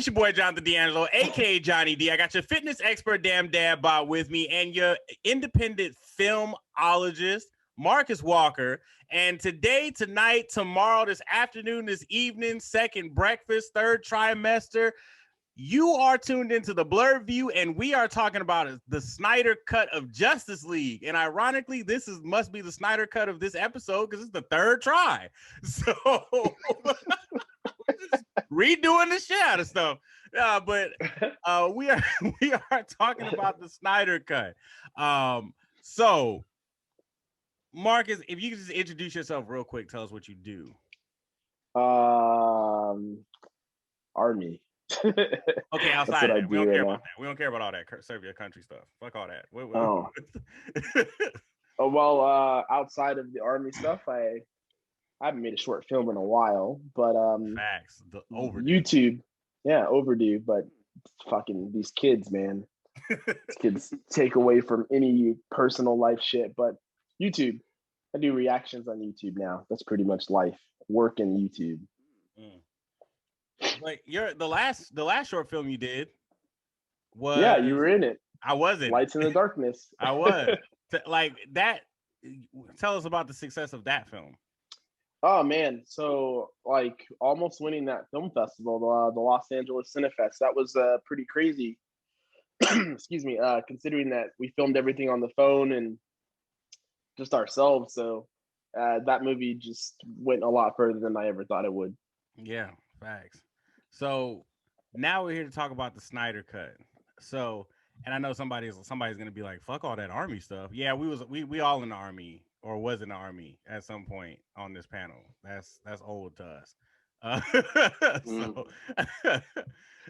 It's your boy Jonathan D'Angelo, aka Johnny D. I got your fitness expert, Damn Dad Bod, with me, and your independent filmologist, Marcus Walker. And today, tonight, tomorrow, this afternoon, this evening, second breakfast, third trimester, you are tuned into the Blurred View, and we are talking about the Snyder cut of Justice League. And ironically, must be the Snyder cut of this episode because it's the third try. So just redoing the shit out of stuff. But we are talking about the Snyder cut. So Marcus, if you could just introduce yourself real quick, tell us what you do. Army. Okay, outside of that. We don't care about that. We don't care about all that serve your country stuff. Fuck all that. Outside of the Army stuff, I haven't made a short film in a while, but facts. The overdue. YouTube, yeah, overdue. But fucking these kids, man, these kids take away from any personal life shit. But YouTube, I do reactions on YouTube now. That's pretty much life. Work in YouTube. Like the last short film you did was you were in it. I wasn't. Lights in the Darkness. I was like that. Tell us about the success of that film. Oh man, so like almost winning that film festival, the Los Angeles Cinefest. That was pretty crazy. Excuse me. Considering that we filmed everything on the phone and just ourselves, so that movie just went a lot further than I ever thought it would. Yeah, facts. So now we're here to talk about the Snyder cut. So, and I know somebody's gonna be like, "Fuck all that Army stuff." Yeah, we all in the Army or was in the Army at some point on this panel. That's old to us.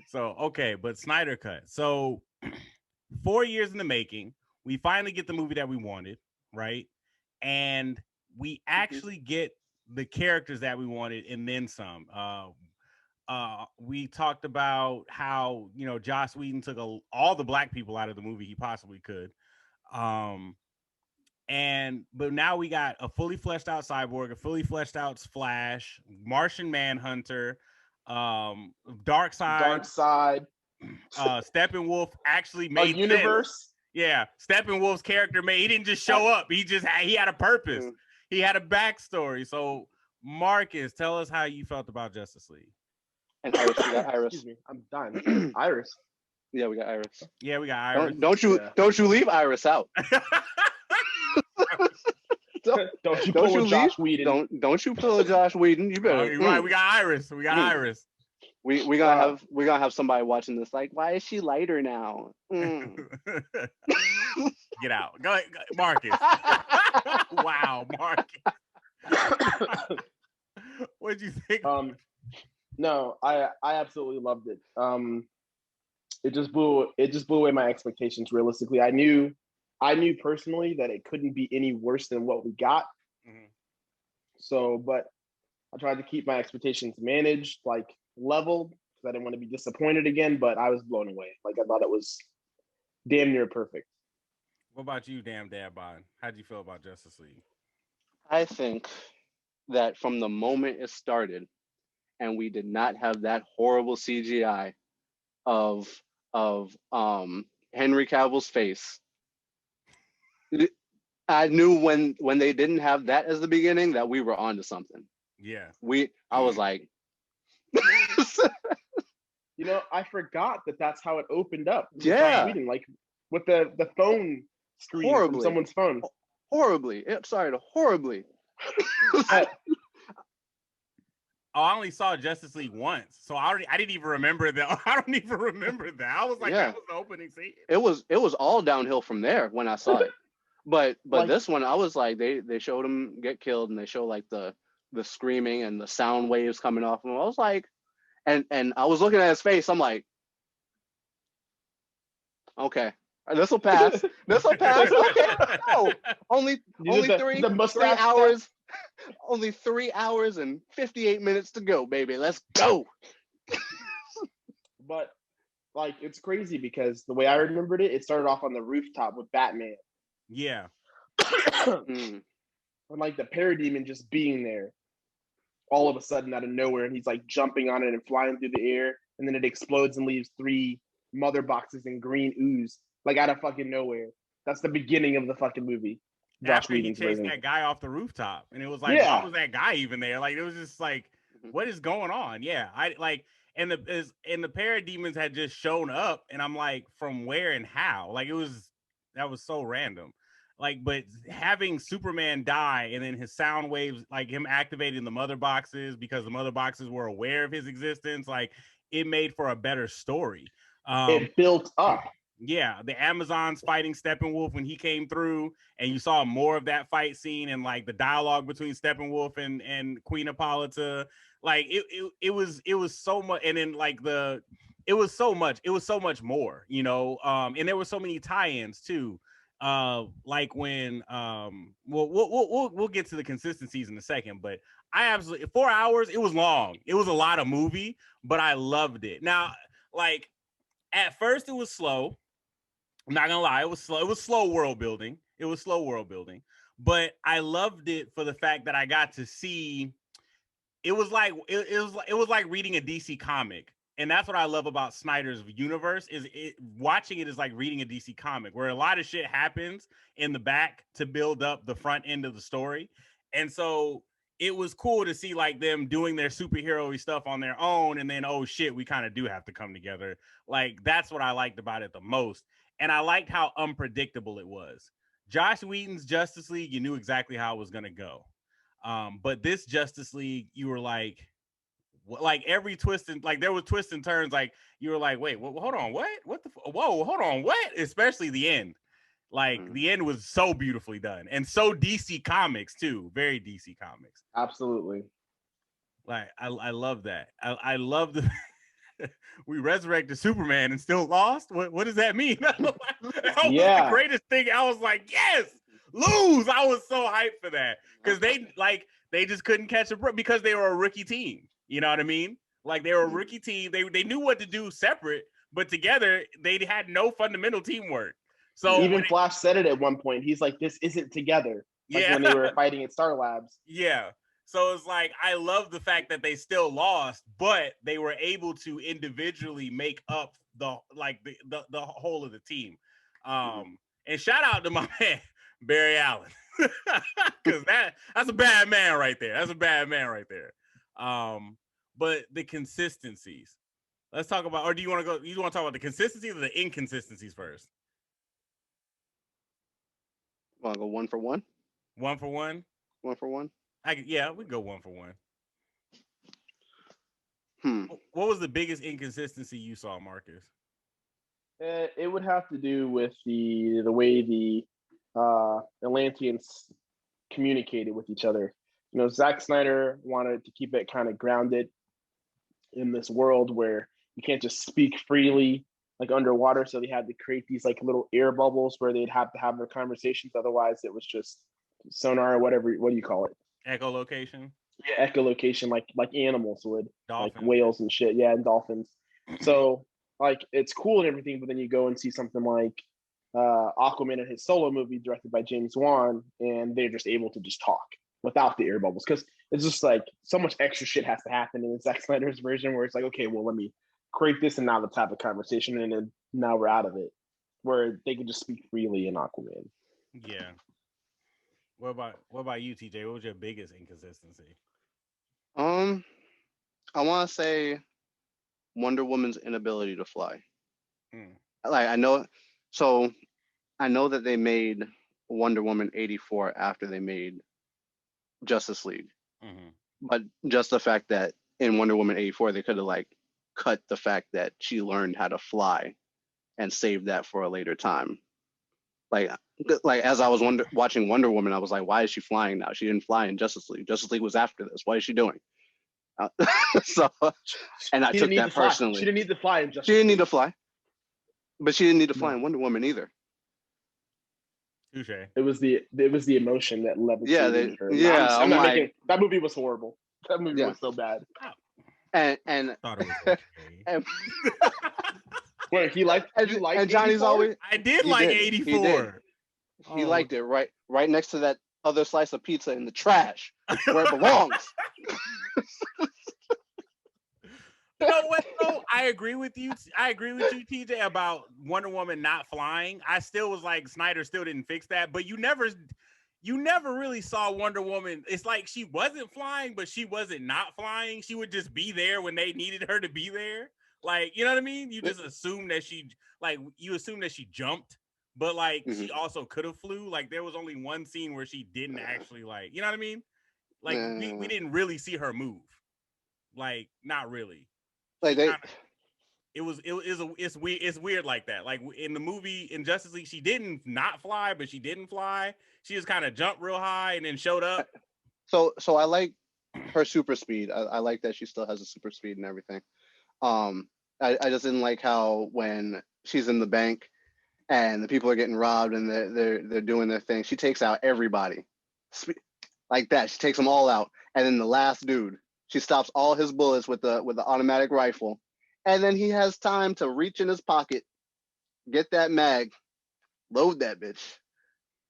So okay, but Snyder cut. So 4 years in the making, we finally get the movie that we wanted, right? And we actually get the characters that we wanted and then some. We talked about how, Joss Whedon took all the black people out of the movie he possibly could. But now we got a fully fleshed out Cyborg, a fully fleshed out Flash, Martian Manhunter, Darkseid. Steppenwolf actually made a universe. Sense. Yeah, Steppenwolf's character he didn't just show up. He had a purpose. He had a backstory. So Marcus, tell us how you felt about Justice League. And Iris, we got Iris. Excuse me, I'm dying. Iris. Yeah, we got Iris. Yeah, we got Iris. Don't you leave Iris out. Don't you pull Josh Whedon. Don't you pull Josh Whedon. You better. Right, we got Iris. Iris. We gonna have somebody watching this like, why is she lighter now? Get out. Go ahead, Marcus. Wow, Marcus. What'd you think? No, I absolutely loved it. It just blew away my expectations. Realistically, I knew personally that it couldn't be any worse than what we got. Mm-hmm. So, but I tried to keep my expectations managed, like leveled, because I didn't want to be disappointed again. But I was blown away. Like I thought it was damn near perfect. What about you, Damn Dad Bod? How'd you feel about Justice League? I think that from the moment it started, and we did not have that horrible CGI of Henry Cavill's face. I knew when they didn't have that as the beginning that we were onto something. Yeah. I was like, I forgot that that's how it opened up. Yeah. Reading, like with the phone screen from someone's phone. Horribly. It started horribly. I only saw Justice League once, so I didn't even remember that. I don't even remember that. I was like, that was the opening scene. It was all downhill from there when I saw it. But like, this one, I was like, they showed him get killed, and they show like the screaming and the sound waves coming off him. I was like, and I was looking at his face. I'm like, okay, this will pass. This will pass. Okay, no, only 3 hours. Only 3 hours and 58 minutes to go, baby. Let's go. But like, it's crazy because the way I remembered it started off on the rooftop with Batman. Yeah. And like the parademon just being there all of a sudden out of nowhere, and he's like jumping on it and flying through the air. and then it explodes and leaves 3 mother boxes in green ooze, like out of fucking nowhere. That's the beginning of the fucking movie. Josh After he Whedon's chased version. that guy off the rooftop, and it was like, Yeah. why was that guy even there? Like, it was just like, what is going on? Yeah, I like, and the parademons had just shown up, and I'm like, from where and how? Like, that was so random. Like, but having Superman die, and then his sound waves, like him activating the mother boxes because the mother boxes were aware of his existence, like, it made for a better story. It built up. Yeah, the Amazons fighting Steppenwolf when he came through, and you saw more of that fight scene and like the dialogue between Steppenwolf and Queen Hippolyta. Like it was so much, and then like it was so much more, you know. And there were so many tie-ins too. Like when we'll get to the consistencies in a second, but I absolutely 4 hours, it was long. It was a lot of movie, but I loved it. Now, like at first it was slow. I'm not gonna lie, it was slow. It was slow world building. But I loved it for the fact that I got to see. It was like it was like reading a DC comic, and that's what I love about Snyder's universe. Watching it is like reading a DC comic, where a lot of shit happens in the back to build up the front end of the story, and so it was cool to see like them doing their superhero-y stuff on their own, and then oh shit, we kind of do have to come together. Like that's what I liked about it the most. And I liked how unpredictable it was. Josh Whedon's Justice League, you knew exactly how it was going to go. But this Justice League, you were like every twist and like there were twists and turns. Like you were like, wait, hold on, what? Whoa, hold on, what? Especially the end. Like the end was so beautifully done, and so DC Comics too, very DC Comics. Absolutely. Like I love that. I love the. We resurrected Superman and still lost. What does that mean? That was the greatest thing. I was like, yes, lose. I was so hyped for that because they just couldn't catch a break because they were a rookie team. You know what I mean? Like they were a rookie team. They knew what to do separate, but together they had no fundamental teamwork. So even Flash said it at one point. He's like, "This isn't together." Like when they were fighting at Star Labs. Yeah. So it's like, I love the fact that they still lost, but they were able to individually make up the whole of the team. And shout out to my man, Barry Allen. Because that's a bad man right there. But the consistencies. Let's talk about, or do you want to talk about the consistencies or the inconsistencies first? Want to go one for one? One for one? One for one? We go one for one. What was the biggest inconsistency you saw, Marcus? It would have to do with the way the Atlanteans communicated with each other. You know, Zack Snyder wanted to keep it kind of grounded in this world where you can't just speak freely like underwater. So they had to create these like little air bubbles where they'd have to have their conversations. Otherwise, it was just sonar or whatever. What do you call it? Echolocation. Yeah, echolocation, like animals would, dolphins. Like whales and shit. Yeah, and dolphins. So like it's cool and everything, but then you go and see something like Aquaman in his solo movie directed by James Wan, and they're just able to just talk without the air bubbles because it's just like so much extra shit has to happen in Zack Snyder's version where it's like, okay, well, let me create this and now let's have a conversation, and then now we're out of it, where they can just speak freely in Aquaman. Yeah. What about you, TJ? What was your biggest inconsistency? I want to say Wonder Woman's inability to fly. Like I know that they made Wonder Woman 84 after they made Justice League, but just the fact that in Wonder Woman 84 they could have like cut the fact that she learned how to fly and saved that for a later time. Like as I was watching Wonder Woman, I was like, why is she flying now? She didn't fly in Justice League. Justice League was after this. What is she doing? So, and I took that personally. She didn't need to fly in Justice League. She didn't need to fly. But she didn't need to fly in Wonder Woman either. Touche. It was the emotion that levitated her. Yeah, that movie was horrible. That movie was so bad. And I thought it was okay. Wait, he liked and Johnny's 84? always. I did like 84. He liked it right next to that other slice of pizza in the trash where it belongs. You know what? No, I agree with you. I agree with you, TJ, about Wonder Woman not flying. I still was like, Snyder still didn't fix that, but you never really saw Wonder Woman. It's like she wasn't flying, but she wasn't not flying. She would just be there when they needed her to be there. Like, you know what I mean? You just assume that she jumped, but like she also could have flew. Like there was only one scene where she didn't actually, like, you know what I mean? Like we didn't really see her move. Like, not really. Like It's weird like that. Like in the movie in Justice League, she didn't not fly, but she didn't fly. She just kind of jumped real high and then showed up. So I like her super speed. I like that she still has a super speed and everything. I just didn't like how when she's in the bank and the people are getting robbed and they're doing their thing, she takes out everybody like that. She takes them all out, and then the last dude, she stops all his bullets with the automatic rifle, and then he has time to reach in his pocket, get that mag, load that bitch,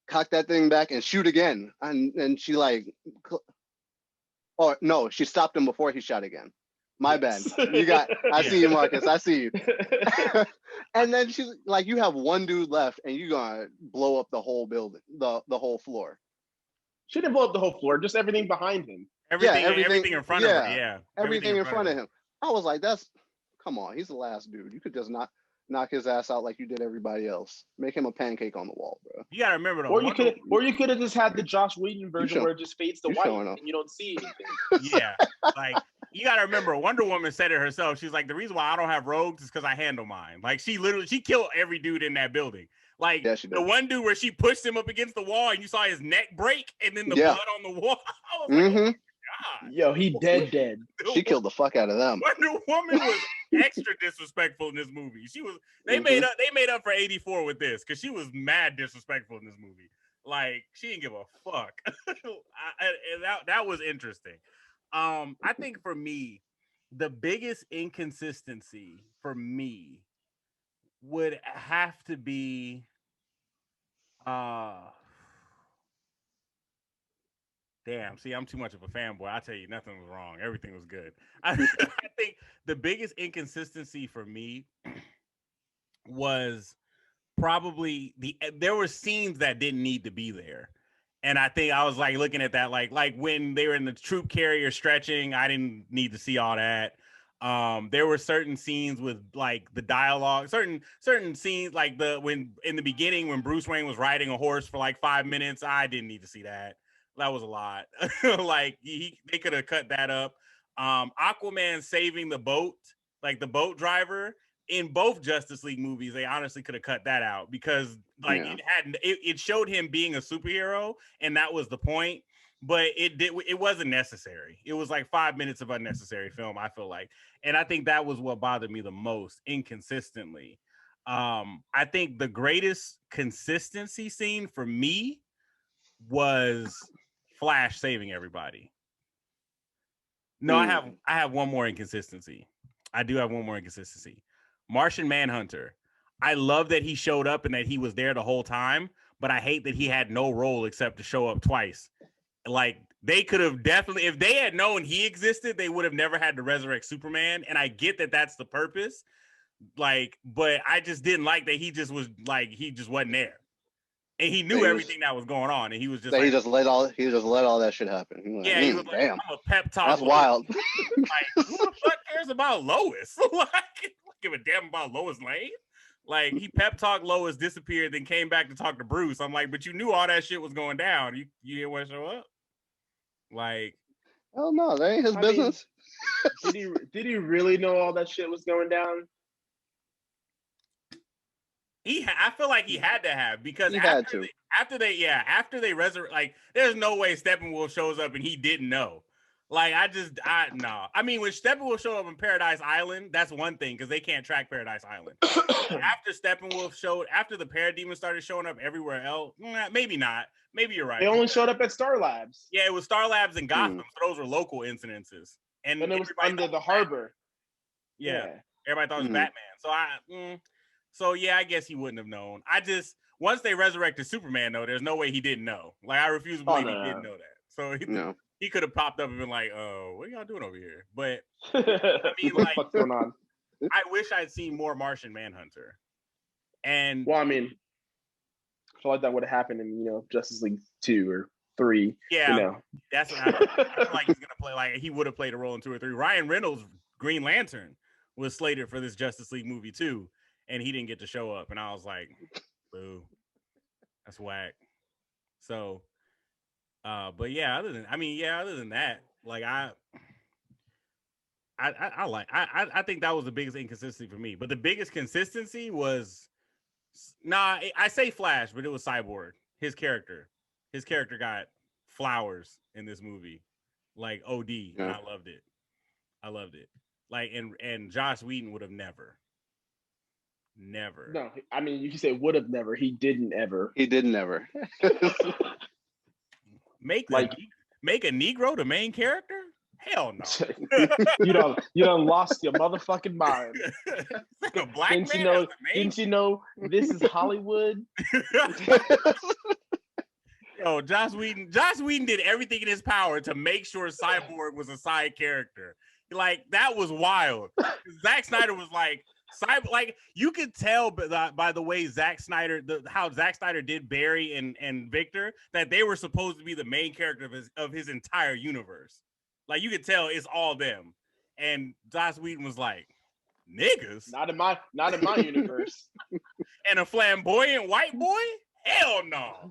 cock that thing back, and shoot again. And she like, or no, she stopped him before he shot again. My bad. I see you, Marcus. I see you. And then she's like, you have one dude left, and you're gonna blow up the whole building, the whole floor. She didn't blow up the whole floor, just everything behind him. Everything in front of her. Yeah, everything in front of him. I was like, come on, he's the last dude. You could just knock his ass out like you did everybody else. Make him a pancake on the wall, bro. You gotta remember though. Or you could have just had the Joss Whedon version where it just fades to white and you don't see anything. Yeah, like you gotta remember, Wonder Woman said it herself. She's like, the reason why I don't have rogues is because I handle mine. Like she killed every dude in that building. Like the one dude where she pushed him up against the wall and you saw his neck break and then the blood on the wall. I was like, oh my God. Yo, he dead. She killed the fuck out of them. Wonder Woman was extra disrespectful in this movie. She was. They made up for 84 with this because she was mad disrespectful in this movie. Like she didn't give a fuck. That was interesting. I think for me, the biggest inconsistency for me would have to be damn, see, I'm too much of a fanboy. I tell you, nothing was wrong. Everything was good. I think the biggest inconsistency for me was probably there were scenes that didn't need to be there. And I think I was like looking at that, like when they were in the troop carrier stretching, I didn't need to see all that. There were certain scenes with like the dialogue, certain scenes like when in the beginning when Bruce Wayne was riding a horse for like 5 minutes, I didn't need to see that. That was a lot. Like they could have cut that up. Aquaman saving the boat, like the boat driver in both Justice League movies, they honestly could have cut that out because like it showed him being a superhero and that was the point. But it wasn't necessary. It was like 5 minutes of unnecessary film, I feel like. And I think that was what bothered me the most inconsistently. I think the greatest consistency scene for me was Flash saving everybody. No, I have one more inconsistency. I do have one more inconsistency. Martian Manhunter. I love that he showed up and that he was there the whole time, but I hate that he had no role except to show up twice. Like they could have definitely, if they had known he existed, they would have never had to resurrect Superman. And I get that that's the purpose. Like, but I just didn't like that he just wasn't there. And he knew everything that was going on. And he was just he just let all that shit happen. He was like, damn. I'm a pep talk. That's wild. Like, who the fuck cares about Lois? Like, give a damn about Lois Lane. Like he pep talked Lois, disappeared, then came back to talk to Bruce. I'm like, but you knew all that shit was going down. You didn't want to show up. Like, hell no, that ain't his business. Did he really know all that shit was going down? I feel like he had to have because after they resurrect, like, there's no way Steppenwolf shows up and he didn't know. Like, no. I mean, when Steppenwolf showed up in Paradise Island, that's one thing because they can't track Paradise Island. After the Parademon started showing up everywhere else, maybe not. Maybe you're right. They only showed up at Star Labs. Yeah, it was Star Labs and Gotham. So those were local incidences. And it was under the harbor. Yeah. Everybody thought it was Batman. So I guess he wouldn't have known. Once they resurrected Superman, though, there's no way he didn't know. Like, I refuse to believe he didn't know that. So he could have popped up and been like, "Oh, what are y'all doing over here?" But I mean, what the fuck's going on? I wish I'd seen more Martian Manhunter. And well, I mean, I feel like that would have happened in Justice League 2 or 3. Yeah, that's what I feel like he's gonna play. Like he would have played a role in 2 or 3. Ryan Reynolds, Green Lantern, was slated for this Justice League movie too, and he didn't get to show up. And I was like, boo, that's whack. So, but yeah, other than that, like I think that was the biggest inconsistency for me. But the biggest consistency was, I say Flash, but it was Cyborg. His character got flowers in this movie, like OD, and I loved it. Like, and Joss Whedon would have never. No, I mean, you can say would have never. He didn't ever. Make a Negro the main character? Hell no. you done lost your motherfucking mind. Like a black didn't you know this is Hollywood? Yo, Joss Whedon did everything in his power to make sure Cyborg was a side character. Like, that was wild. Zack Snyder was like, you could tell by the way how Zack Snyder did Barry and Victor, that they were supposed to be the main character of his entire universe. Like, you could tell it's all them. And Joss Whedon was like, niggas? Not in my universe. And a flamboyant white boy? Hell no.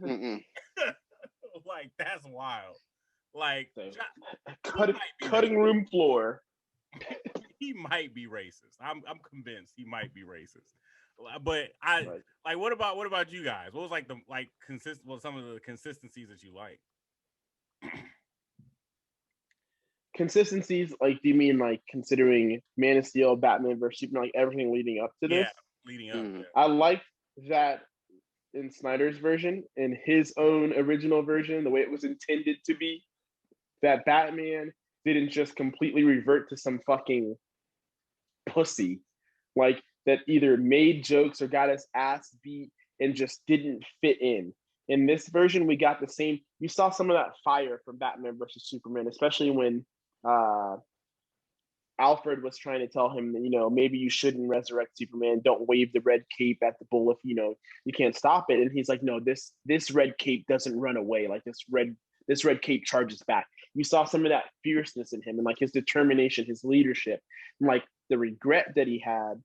Like, that's wild. Like, cutting room floor. He might be racist. I'm convinced he might be racist. But what about you guys? What was some of the consistencies that you like? Consistencies, like, do you mean like considering Man of Steel, Batman versus Superman, like everything leading up to this? Yeah, leading up. Yeah. I like that in Snyder's version, in his own original version, the way it was intended to be, that Batman didn't just completely revert to some fucking pussy, like, that either made jokes or got his ass beat and just didn't fit in. In this version, we got the same. You saw some of that fire from Batman versus Superman, especially when Alfred was trying to tell him, maybe you shouldn't resurrect Superman. Don't wave the red cape at the bull if you can't stop it. And he's like, no, this red cape doesn't run away. Like, this red cape charges back. You saw some of that fierceness in him, and like his determination, his leadership, and like the regret that he had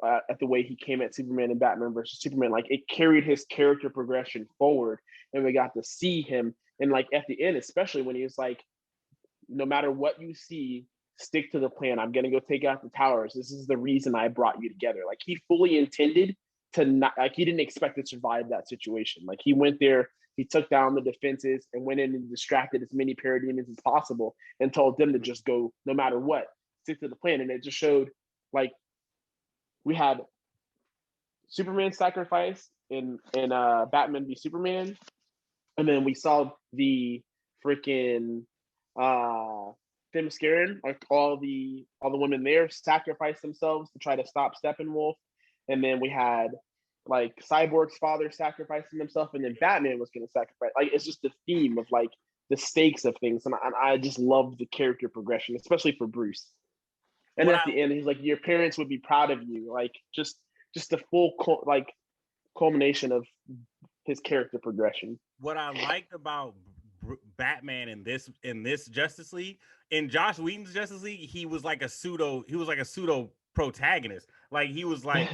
at the way he came at Superman and Batman versus Superman. Like, it carried his character progression forward, and we got to see him. And like at the end, especially when he was like, no matter what you see, stick to the plan. I'm gonna go take out the towers. This is the reason I brought you together. Like, he fully intended to not, like, he didn't expect to survive that situation. Like, he went there, he took down the defenses and went in and distracted as many parademons as possible and told them to just go, no matter what, stick to the plan. And it just showed, like, we had Superman sacrifice in Batman v Superman, and then we saw the freaking Themysciran, like all the women there sacrifice themselves to try to stop Steppenwolf. And then we had like Cyborg's father sacrificing himself, and then Batman was going to sacrifice. Like, it's just the theme of like the stakes of things, and I just love the character progression, especially for Bruce. And at the end, he's like, your parents would be proud of you. Like, just the full culmination of his character progression. What I liked about Batman in this Justice League, in Joss Whedon's Justice League, he was like a pseudo protagonist. Like, he was like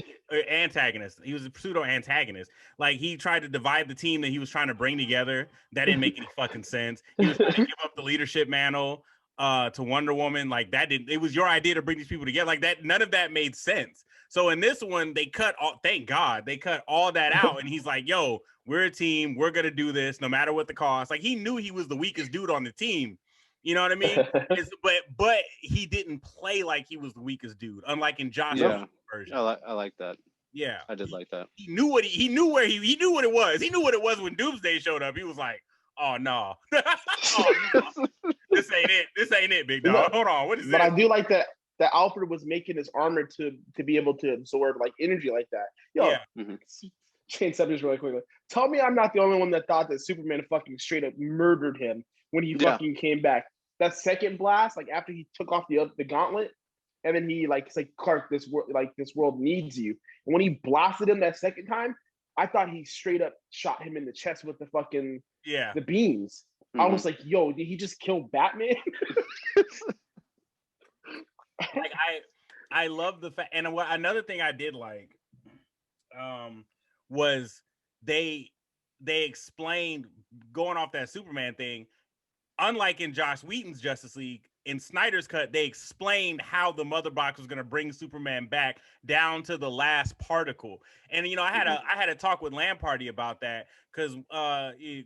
antagonist. He was a pseudo antagonist. Like, he tried to divide the team that he was trying to bring together. That didn't make any fucking sense. He was trying to give up the leadership mantle to Wonder Woman. Like, it was your idea to bring these people together. Like, that, none of that made sense. So in this one, thank God they cut all that out. And he's like, yo, we're a team. We're going to do this no matter what the cost. Like, he knew he was the weakest dude on the team. You know what I mean? But he didn't play like he was the weakest dude, unlike in Josh's version. I like that. Yeah, I did like that. He knew what he knew what it was. He knew what it was when Doomsday showed up. He was like, "Oh no, this ain't it. This ain't it, big dog. Hold on, what is but this?" I do like that Alfred was making his armor to be able to absorb like energy like that. Yo, change subjects really quickly. Tell me I'm not the only one that thought that Superman fucking straight up murdered him when he fucking came back. That second blast, like after he took off the gauntlet and then he like, it's like, Clark, this world needs you. And when he blasted him that second time, I thought he straight up shot him in the chest with the fucking the beams. I was like, yo, did he just kill Batman? Like I love the fact, and another thing I did like was they explained, going off that Superman thing, unlike in Joss Whedon's Justice League, in Snyder's cut, they explained how the mother box was going to bring Superman back down to the last particle. And I had a talk with Lamparty about that, because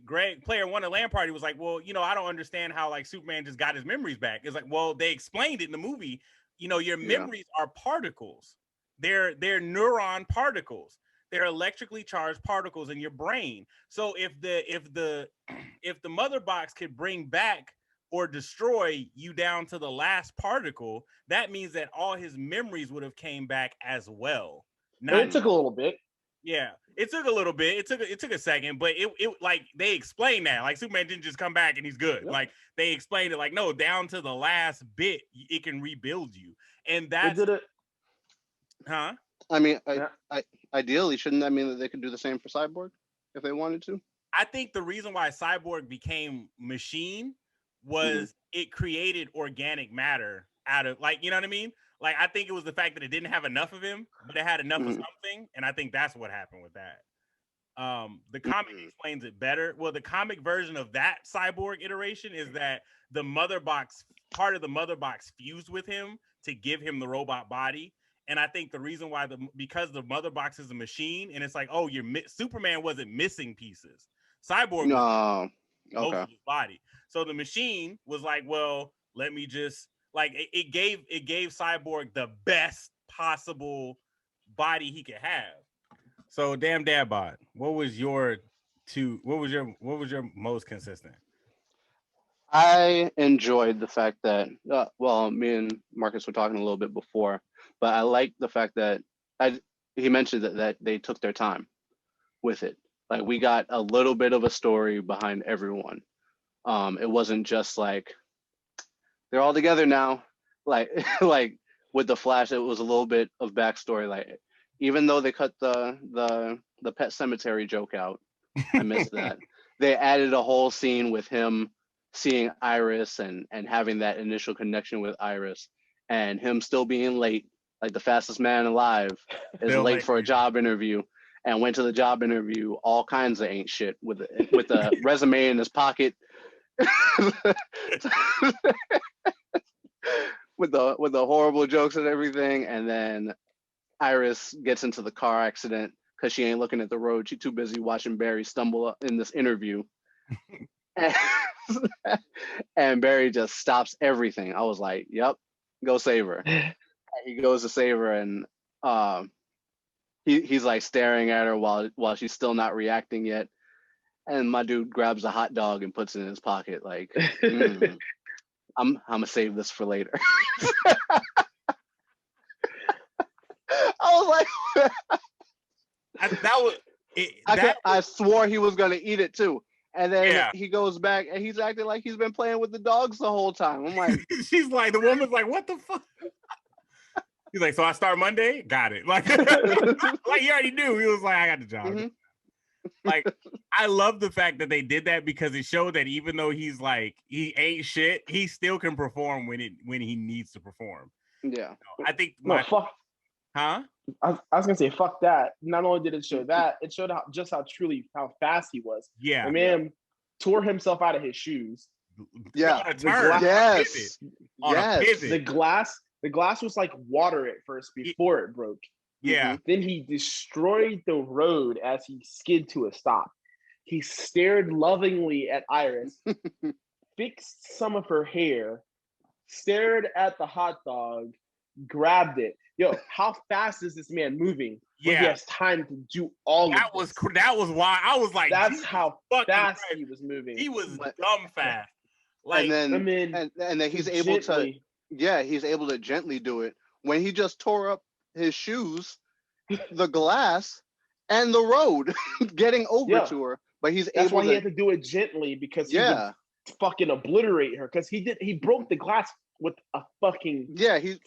Greg, player one of Lamparty, was like, well, I don't understand how like Superman just got his memories back. It's like, well, they explained it in the movie. Your memories are particles. They're neuron particles. They're electrically charged particles in your brain. So if the mother box could bring back or destroy you down to the last particle, that means that all his memories would have came back as well. It took a little bit. Yeah, it took a little bit. It took a second, but it like they explained that. Like Superman didn't just come back and he's good. Yep. Like they explained it, like, no, down to the last bit, it can rebuild you. And that's did it. Huh? I mean, ideally, shouldn't that mean that they could do the same for Cyborg if they wanted to? I think the reason why Cyborg became machine was it created organic matter out of, like, you know what I mean? Like, I think it was the fact that it didn't have enough of him, but it had enough of something, and I think that's what happened with that. The comic explains it better. Well, the comic version of that Cyborg iteration is that the mother box, part of the mother box fused with him to give him the robot body. And I think the reason why, because the mother box is a machine, and it's like, oh, Superman wasn't missing pieces. Cyborg was most of his body. So the machine was like, well, let me just, like, it gave Cyborg the best possible body he could have. So damn Dadbot, what was your most consistent? I enjoyed the fact that me and Marcus were talking a little bit before, but I like the fact that he mentioned that they took their time with it. Like, we got a little bit of a story behind everyone. It wasn't just like they're all together now. Like like with the Flash, it was a little bit of backstory. Like, even though they cut the Pet Cemetery joke out, I missed that. They added a whole scene with him seeing Iris and having that initial connection with Iris, and him still being late, like the fastest man alive is late for a job interview, and went to the job interview all kinds of ain't shit with a resume in his pocket. with the horrible jokes and everything, and then Iris gets into the car accident because she ain't looking at the road. She's too busy watching Barry stumble in this interview. And Barry just stops everything. I was like, yep, go save her. And he goes to save her, and he's like staring at her while she's still not reacting yet. And my dude grabs a hot dog and puts it in his pocket, like, I'm gonna save this for later. I was like, I swore he was gonna eat it too. And then he goes back and he's acting like he's been playing with the dogs the whole time. I'm like, she's like, the woman's like, what the fuck? He's like, so I start Monday? Got it. Like, like he already knew. He was like, I got the job. Like, I love the fact that they did that, because it showed that even though he's like, he ain't shit, he still can perform when he needs to perform. Yeah. I think fuck. Huh? I was gonna say, fuck that. Not only did it show that, it showed how fast he was. Yeah. The man tore himself out of his shoes. Yeah. On a turn. Yes. The glass was like water at first before it broke. Yeah. Then he destroyed the road as he skid to a stop. He stared lovingly at Iris, fixed some of her hair, stared at the hot dog, grabbed it. Yo, how fast is this man moving? When he has time to do all that of this? That was why I was like, that's how fast he was moving. He was dumb fast. Like, and then he's able to, he's able to gently do it when he just tore up his shoes, the glass, and the road, getting over to her. But that's why he had to do it gently, because he would fucking obliterate her, because he broke the glass with a fucking he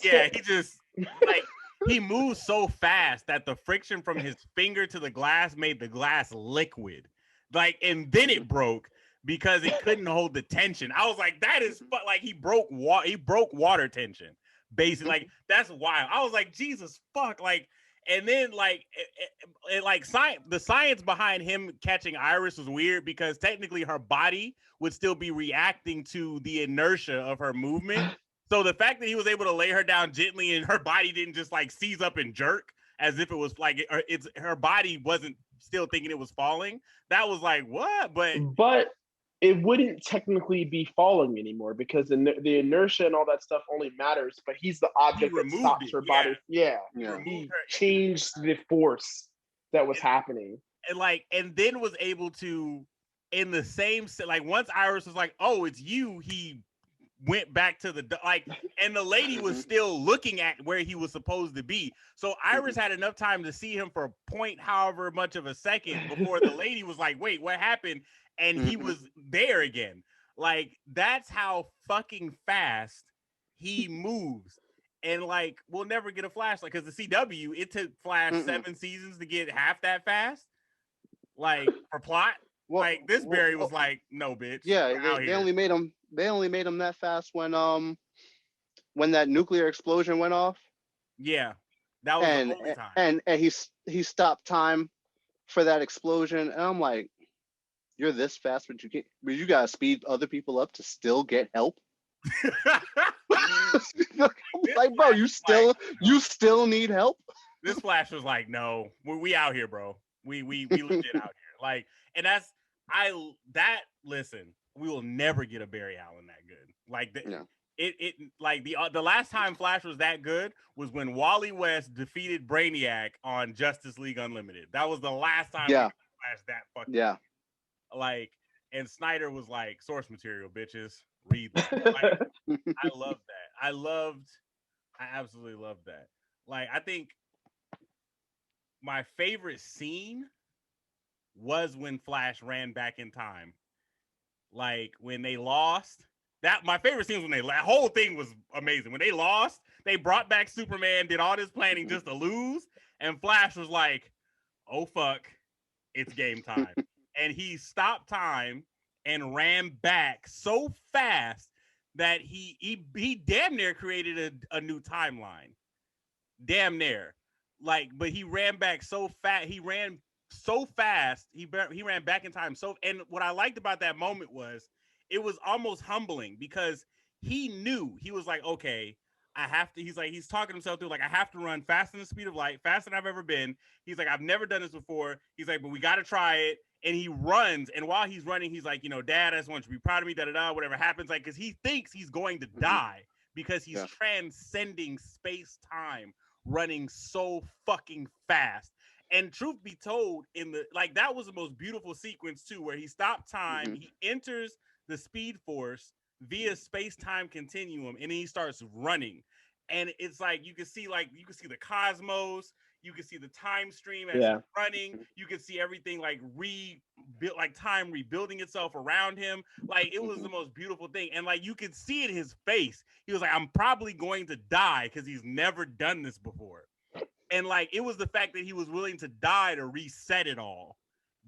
just like he moves so fast that the friction from his finger to the glass made the glass liquid. Like, and then it broke because it couldn't hold the tension. I was like, that is like he broke water tension. Basically, like that's wild. I was like, Jesus fuck, like, and then like the science behind him catching Iris was weird because technically her body would still be reacting to the inertia of her movement. So the fact that he was able to lay her down gently and her body didn't just like seize up and jerk as if it was like her body wasn't still thinking it was falling. That was like, what? But it wouldn't technically be falling anymore because the inertia and all that stuff only matters. But he's the object that stops her body. Yeah. He changed the force that was happening, and then was able to, in the same, like once Iris was like, "Oh, it's you," he went back to the and the lady was still looking at where he was supposed to be. So Iris had enough time to see him for however much of a second before the lady was like, "Wait, what happened?" And he was there again. Like, that's how fucking fast he moves. And like, we'll never get a Flash, like, because the CW, it took Flash 7 seasons to get half that fast. Like, for plot. Like, this Barry was like, no, bitch. Yeah, they only made him that fast when that nuclear explosion went off. Yeah. That was the only time. And he stopped time for that explosion. And I'm like, you're this fast, but you gotta speed other people up to still get help. Like, bro, you still need help. This Flash was like, no, we out here, bro. We legit out here. Like, and listen, we will never get a Barry Allen that good. Like it like the last time Flash was that good was when Wally West defeated Brainiac on Justice League Unlimited. That was the last time we got Flash that fucking like, and Snyder was like, source material, bitches. Read that. Like, I love that. I absolutely love that. Like, I think my favorite scene was when Flash ran back in time. Like, when they lost. My favorite scene was when that whole thing was amazing. When they lost, they brought back Superman, did all this planning just to lose, and Flash was like, oh fuck, it's game time. And he stopped time and ran back so fast that he damn near created a new timeline. Damn near. Like, but he ran back so fast. He ran so fast. He ran back in time. And what I liked about that moment was it was almost humbling because he knew, he was like, okay, I have to, he's talking himself through, like, I have to run faster than the speed of light, faster than I've ever been. He's like, I've never done this before. He's like, but we got to try it. And he runs. And while he's running, he's like, Dad, I just want you to be proud of me, whatever happens. Like, because he thinks he's going to die because he's transcending space-time, running so fucking fast. And truth be told, that was the most beautiful sequence too, where he stopped time, he enters the Speed Force via space-time continuum, and then he starts running. And it's like you can see the cosmos, you can see the time stream as he's running, you can see everything like time rebuilding itself around him. Like, it was the most beautiful thing. And like you could see it in his face. He was like, I'm probably going to die because he's never done this before. And like, it was the fact that he was willing to die to reset it all.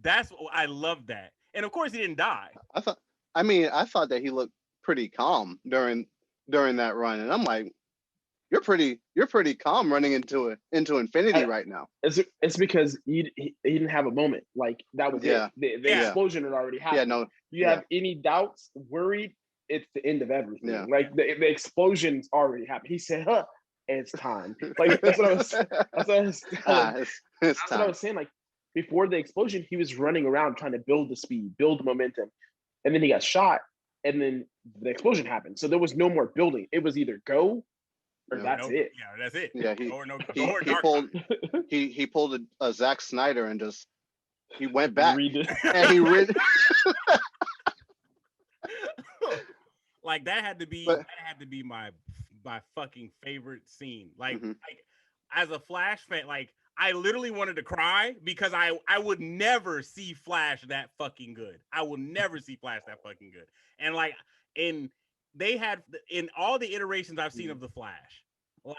I love that. And of course he didn't die. I thought that he looked pretty calm during that run. And I'm like, you're pretty calm running into infinity right now. It's because he didn't have a moment. Like, that was it. The explosion had already happened. Yeah, no. You have any doubts, worried, it's the end of everything. Yeah. Like, the explosion's already happened. He said, it's time. Like, that's what I was saying. Like, before the explosion, he was running around trying to build the speed, build the momentum. And then he got shot, and then the explosion happened. So there was no more building. It was either go or that's it. Yeah, that's it. Yeah, he pulled a Zack Snyder and just he went back and he read. Like, that had to be my fucking favorite scene. Like, like, as a Flash fan, like, I literally wanted to cry because I would never see Flash that fucking good. I will never see Flash that fucking good. And like, they had in all the iterations I've seen of the Flash,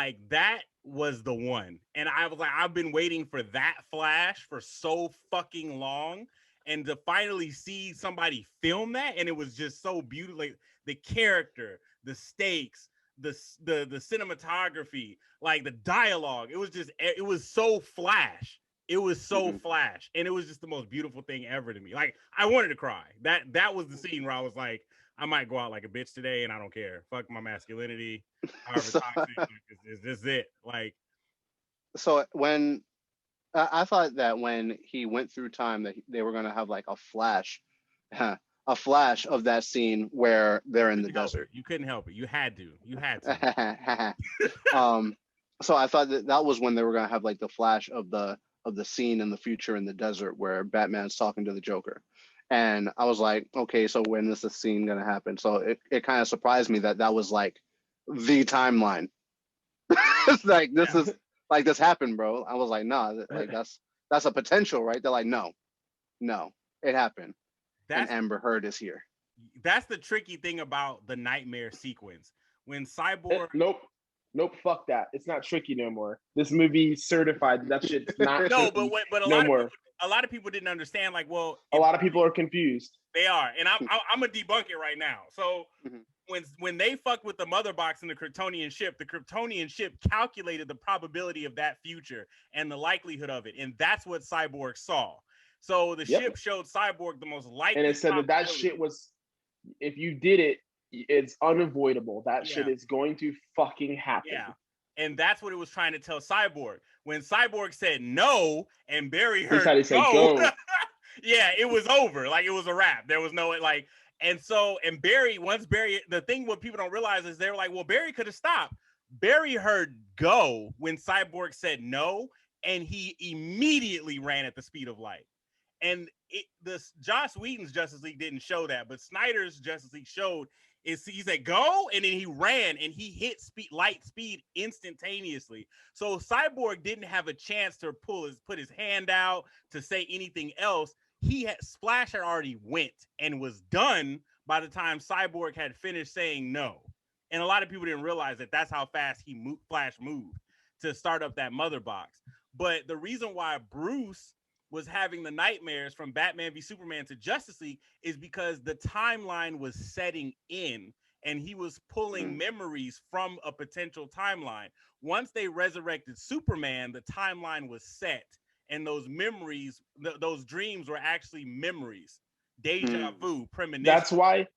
like that was the one. And I was like, I've been waiting for that Flash for so fucking long. And to finally see somebody film that, and it was just so beautiful. Like the character, the stakes, the cinematography, like the dialogue. It was so Flash. It was so Flash, and it was just the most beautiful thing ever to me. Like I wanted to cry. That was the scene where I was like, I might go out like a bitch today, and I don't care. Fuck my masculinity. However toxic, like, is this it? Like, so when I thought that when he went through time that they were gonna have like a flash of that scene where they're in the desert. You couldn't help it. You had to. So I thought that was when they were gonna have like the flash of the scene in the future in the desert where Batman's talking to the Joker. And I was like, okay, so when is the scene gonna happen? So it kind of surprised me that was like the timeline. It's like this is like this happened, bro. I was like, nah, like that's a potential, right? They're like, no, it happened. And Amber Heard is here. That's the tricky thing about the nightmare sequence. When Cyborg Nope, fuck that. It's not tricky no more. This movie certified that shit's not no, tricky but a lot of people didn't understand. Like, well, a lot of people are confused. They are, and I'm gonna debunk it right now. So when they fucked with the mother box in the Kryptonian ship calculated the probability of that future and the likelihood of it, and that's what Cyborg saw. So the ship showed Cyborg the most likely, and it said that shit was, if you did it, it's unavoidable. That shit is going to fucking happen. Yeah. And that's what it was trying to tell Cyborg. When Cyborg said no and Barry heard go. Yeah, it was over. Like it was a wrap. There was no like, and Barry, the thing what people don't realize is they're like, well, Barry could have stopped. Barry heard go when Cyborg said no, and he immediately ran at the speed of light. And Joss Whedon's Justice League didn't show that, but Snyder's Justice League showed he said go, and then he ran and he hit light speed instantaneously. So Cyborg didn't have a chance to put his hand out to say anything else. Flash had already went and was done by the time Cyborg had finished saying no. And a lot of people didn't realize that that's how fast Flash moved to start up that mother box. But the reason why Bruce was having the nightmares from Batman v Superman to Justice League is because the timeline was setting in and he was pulling memories from a potential timeline. Once they resurrected Superman, the timeline was set, and those memories, those dreams were actually memories, deja vu, premonition. That's why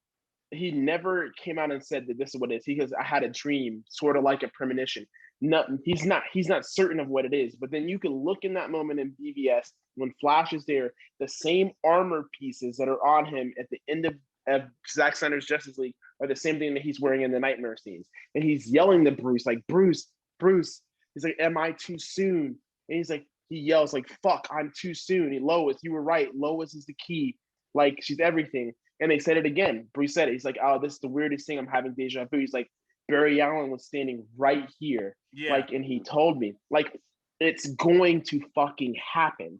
he never came out and said that this is what it is. He goes, I had a dream, sort of like a premonition. No, he's not certain of what it is. But then you can look in that moment in BVS when Flash is there, the same armor pieces that are on him at the end of Zack Snyder's Justice League are the same thing that he's wearing in the nightmare scenes. And he's yelling to Bruce, like, Bruce. He's like, am I too soon? And he's like, he yells like, fuck, I'm too soon. Lois, you were right. Lois is the key. Like, she's everything. And they said it again. Bruce said it. He's like, oh, this is the weirdest thing. I'm having deja vu. He's like, Barry Allen was standing right here. Yeah. Like, and he told me, like, it's going to fucking happen.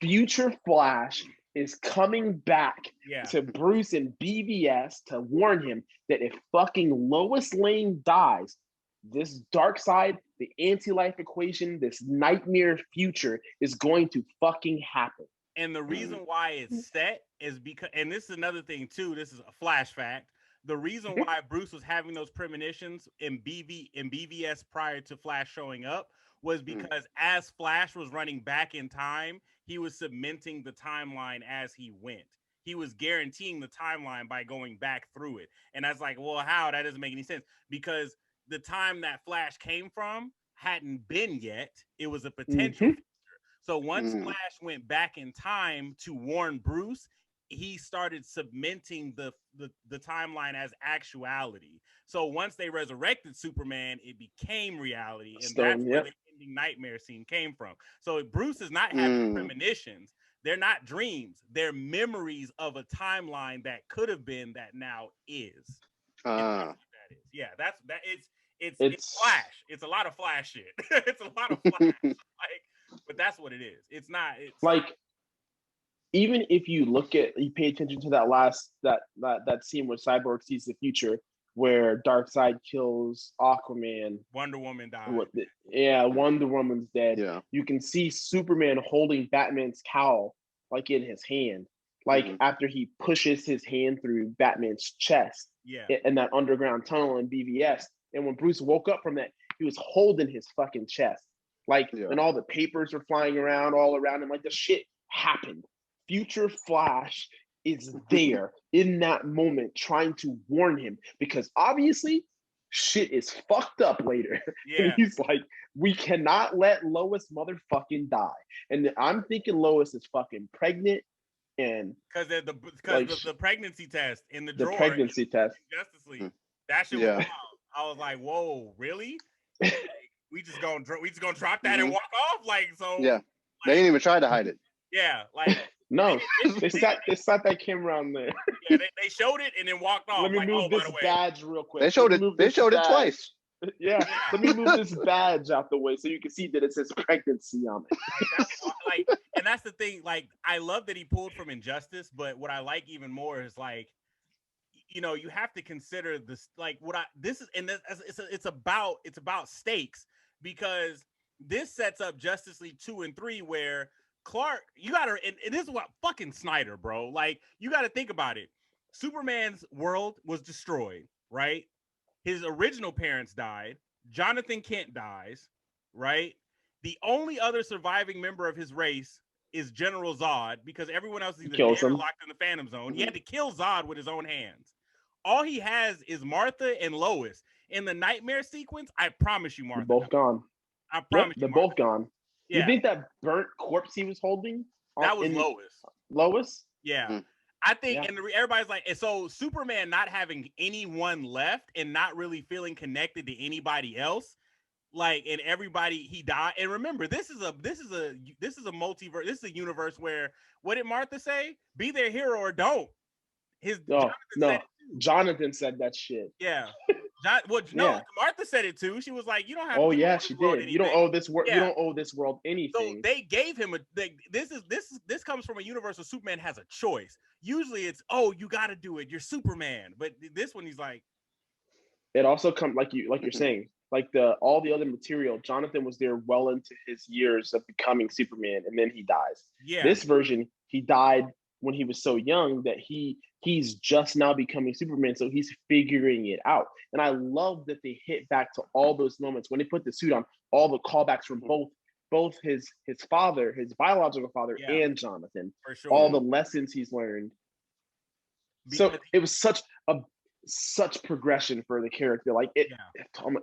Future Flash is coming back to Bruce and BVS to warn him that if fucking Lois Lane dies, this dark side, the anti-life equation, this nightmare future is going to fucking happen. And the reason why it's set is because, and this is another thing too, this is a Flash fact. The reason why Bruce was having those premonitions in BVS prior to Flash showing up was because as Flash was running back in time, he was cementing the timeline as he went. He was guaranteeing the timeline by going back through it. And I was like, well, how? That doesn't make any sense, because the time that Flash came from hadn't been yet. It was a potential future. So once Flash went back in time to warn Bruce, he started cementing the timeline as actuality. So once they resurrected Superman, it became reality. And that's where the ending nightmare scene came from. So Bruce is not having premonitions. They're not dreams. They're memories of a timeline that could have been that now is. That's what that is. Yeah, it's Flash. It's a lot of Flash shit. It's a lot of Flash. But that's what it is. It's not. It's like, even if you pay attention to that scene where Cyborg sees the future, where Darkseid kills Aquaman. Wonder Woman died. Wonder Woman's dead. Yeah. You can see Superman holding Batman's cowl like in his hand, like after he pushes his hand through Batman's chest. Yeah. In that underground tunnel in BVS. And when Bruce woke up from that, he was holding his fucking chest. Like, and all the papers were flying around all around him. Like, the shit happened. Future Flash is there in that moment trying to warn him because obviously shit is fucked up later. Yeah. And he's like, we cannot let Lois motherfucking die. And I'm thinking Lois is fucking pregnant. And because the pregnancy test in the drawer, the pregnancy test, Justice League, that shit was wild. I was like, "Whoa, really? we just gonna drop that and walk off?" Like, so yeah, like, they didn't even try to hide it. Yeah, like no, they sat that camera on there. Yeah, they showed it and then walked off. Let me move this badge real quick. They showed it twice. Yeah, let me move this badge out the way so you can see that it says pregnancy on it. And that's the thing. Like, I love that he pulled from Injustice, but what I like even more is like, you know, you have to consider this. Like, it's about stakes because this sets up Justice League 2 and 3 where Clark, you gotta, and this is what fucking Snyder, bro. Like, you gotta think about it. Superman's world was destroyed, right? His original parents died. Jonathan Kent dies, right? The only other surviving member of his race is General Zod because everyone else is either dead or locked in the Phantom Zone. He had to kill Zod with his own hands. All he has is Martha and Lois. In the nightmare sequence, I promise you, Martha. They're both gone. I promise they're both gone. Yeah. You think that burnt corpse he was holding? That was Lois. Lois? Yeah. I think, and everybody's like, and so Superman not having anyone left and not really feeling connected to anybody else, like, and everybody he died. And remember, this is a multiverse. This is a universe where what did Martha say? Be their hero or don't. Jonathan said that shit. Yeah. Martha said it too. She was like, "You don't have." Oh yeah, she did. You don't owe this world. Yeah. You don't owe this world anything. So they gave him this comes from a universe where Superman has a choice. Usually it's, oh, you got to do it. You're Superman. But this one, he's like. It also comes like you're saying, like all the other material. Jonathan was there well into his years of becoming Superman, and then he dies. Yeah. This version, he died when he was so young that he's just now becoming Superman, so he's figuring it out. And I love that they hit back to all those moments when they put the suit on, all the callbacks from both his father, his biological father, and Jonathan. For sure. All the lessons he's learned. So it was such progression for the character. Like it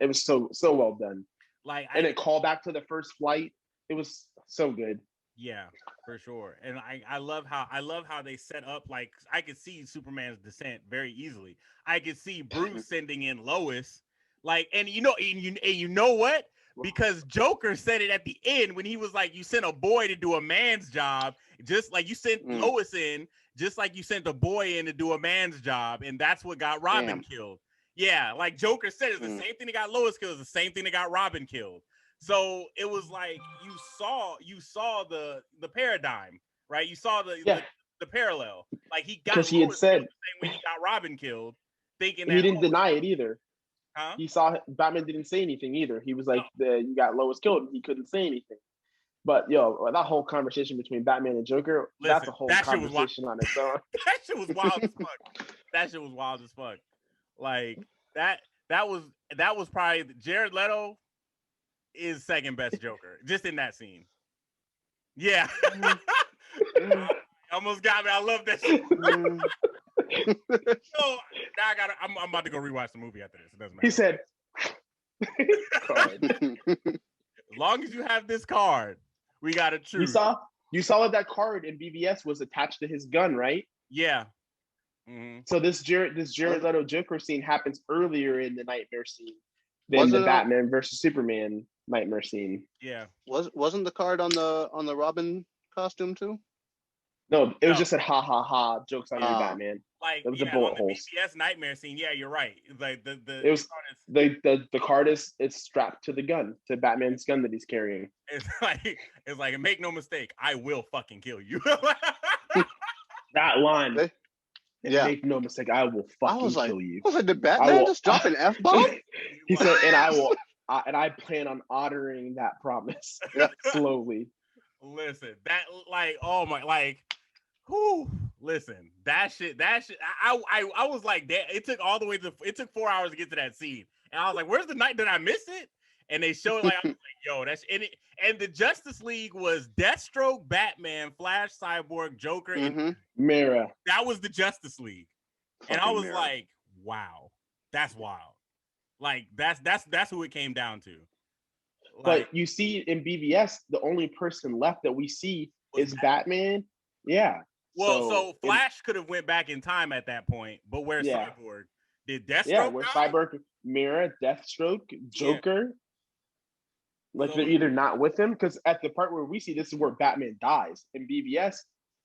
was so well done. Like, and it called back to the first flight. It was so good. Yeah, for sure. And I love how they set up, like, I could see Superman's descent very easily. I could see Bruce sending in Lois, like, and you know what? Because Joker said it at the end when he was like, you sent a boy to do a man's job, just like you sent Lois in, just like you sent a boy in to do a man's job, and that's what got Robin killed. Yeah, like Joker said, it's the same thing that got Lois killed, it's the same thing that got Robin killed. So it was like you saw the paradigm, right? You saw the parallel. Like he got, because he had said when he got Robin killed, thinking that he didn't deny it either. Huh? He saw Batman didn't say anything either. He was like, you got Lois killed. He couldn't say anything. But that whole conversation between Batman and Joker, that's a whole conversation on its own. That shit was wild as fuck. That shit was wild as fuck. Like that was probably Jared Leto is second best Joker just in that scene. Yeah. Almost got me. I love that shit. So now I'm about to go rewatch the movie after this. It doesn't matter. He said as long as you have this card, we got to choose. You saw that card in BVS was attached to his gun, right? Yeah. Mm-hmm. So this Jared Leto Joker scene happens earlier in the nightmare scene than the Batman versus Superman nightmare scene. Yeah. Wasn't the card on the Robin costume too? No, it was just a ha ha ha jokes on you, Batman. Like, it was a bullet on the holes. BVS nightmare scene. Yeah, you're right. Like the card is strapped to the gun, to Batman's gun that he's carrying. It's like make no mistake, I will fucking kill you. That line. And make no mistake, I will fucking kill you. I was like, did Batman just drop an F-bomb? He said, and I plan on honoring that promise slowly. Listen, that like, oh my, like, whoo, listen, that shit, I was like, that it took all the way to, it took 4 hours to get to that scene. And I was like, where's the night? Did I miss it? And they showed like, I was like, yo, that's in it. And the Justice League was Deathstroke, Batman, Flash, Cyborg, Joker, and Mira. That was the Justice League. And I was like, wow, that's wild. Like that's who it came down to. Like, but you see in BVS, the only person left that we see is Batman. Yeah. Well, so Flash could have went back in time at that point, but where's Cyborg? Did Deathstroke? Yeah, where's Cyborg, Mira, Deathstroke, Joker? Like they're either not with him, because at the part where we see this is where Batman dies in BVS.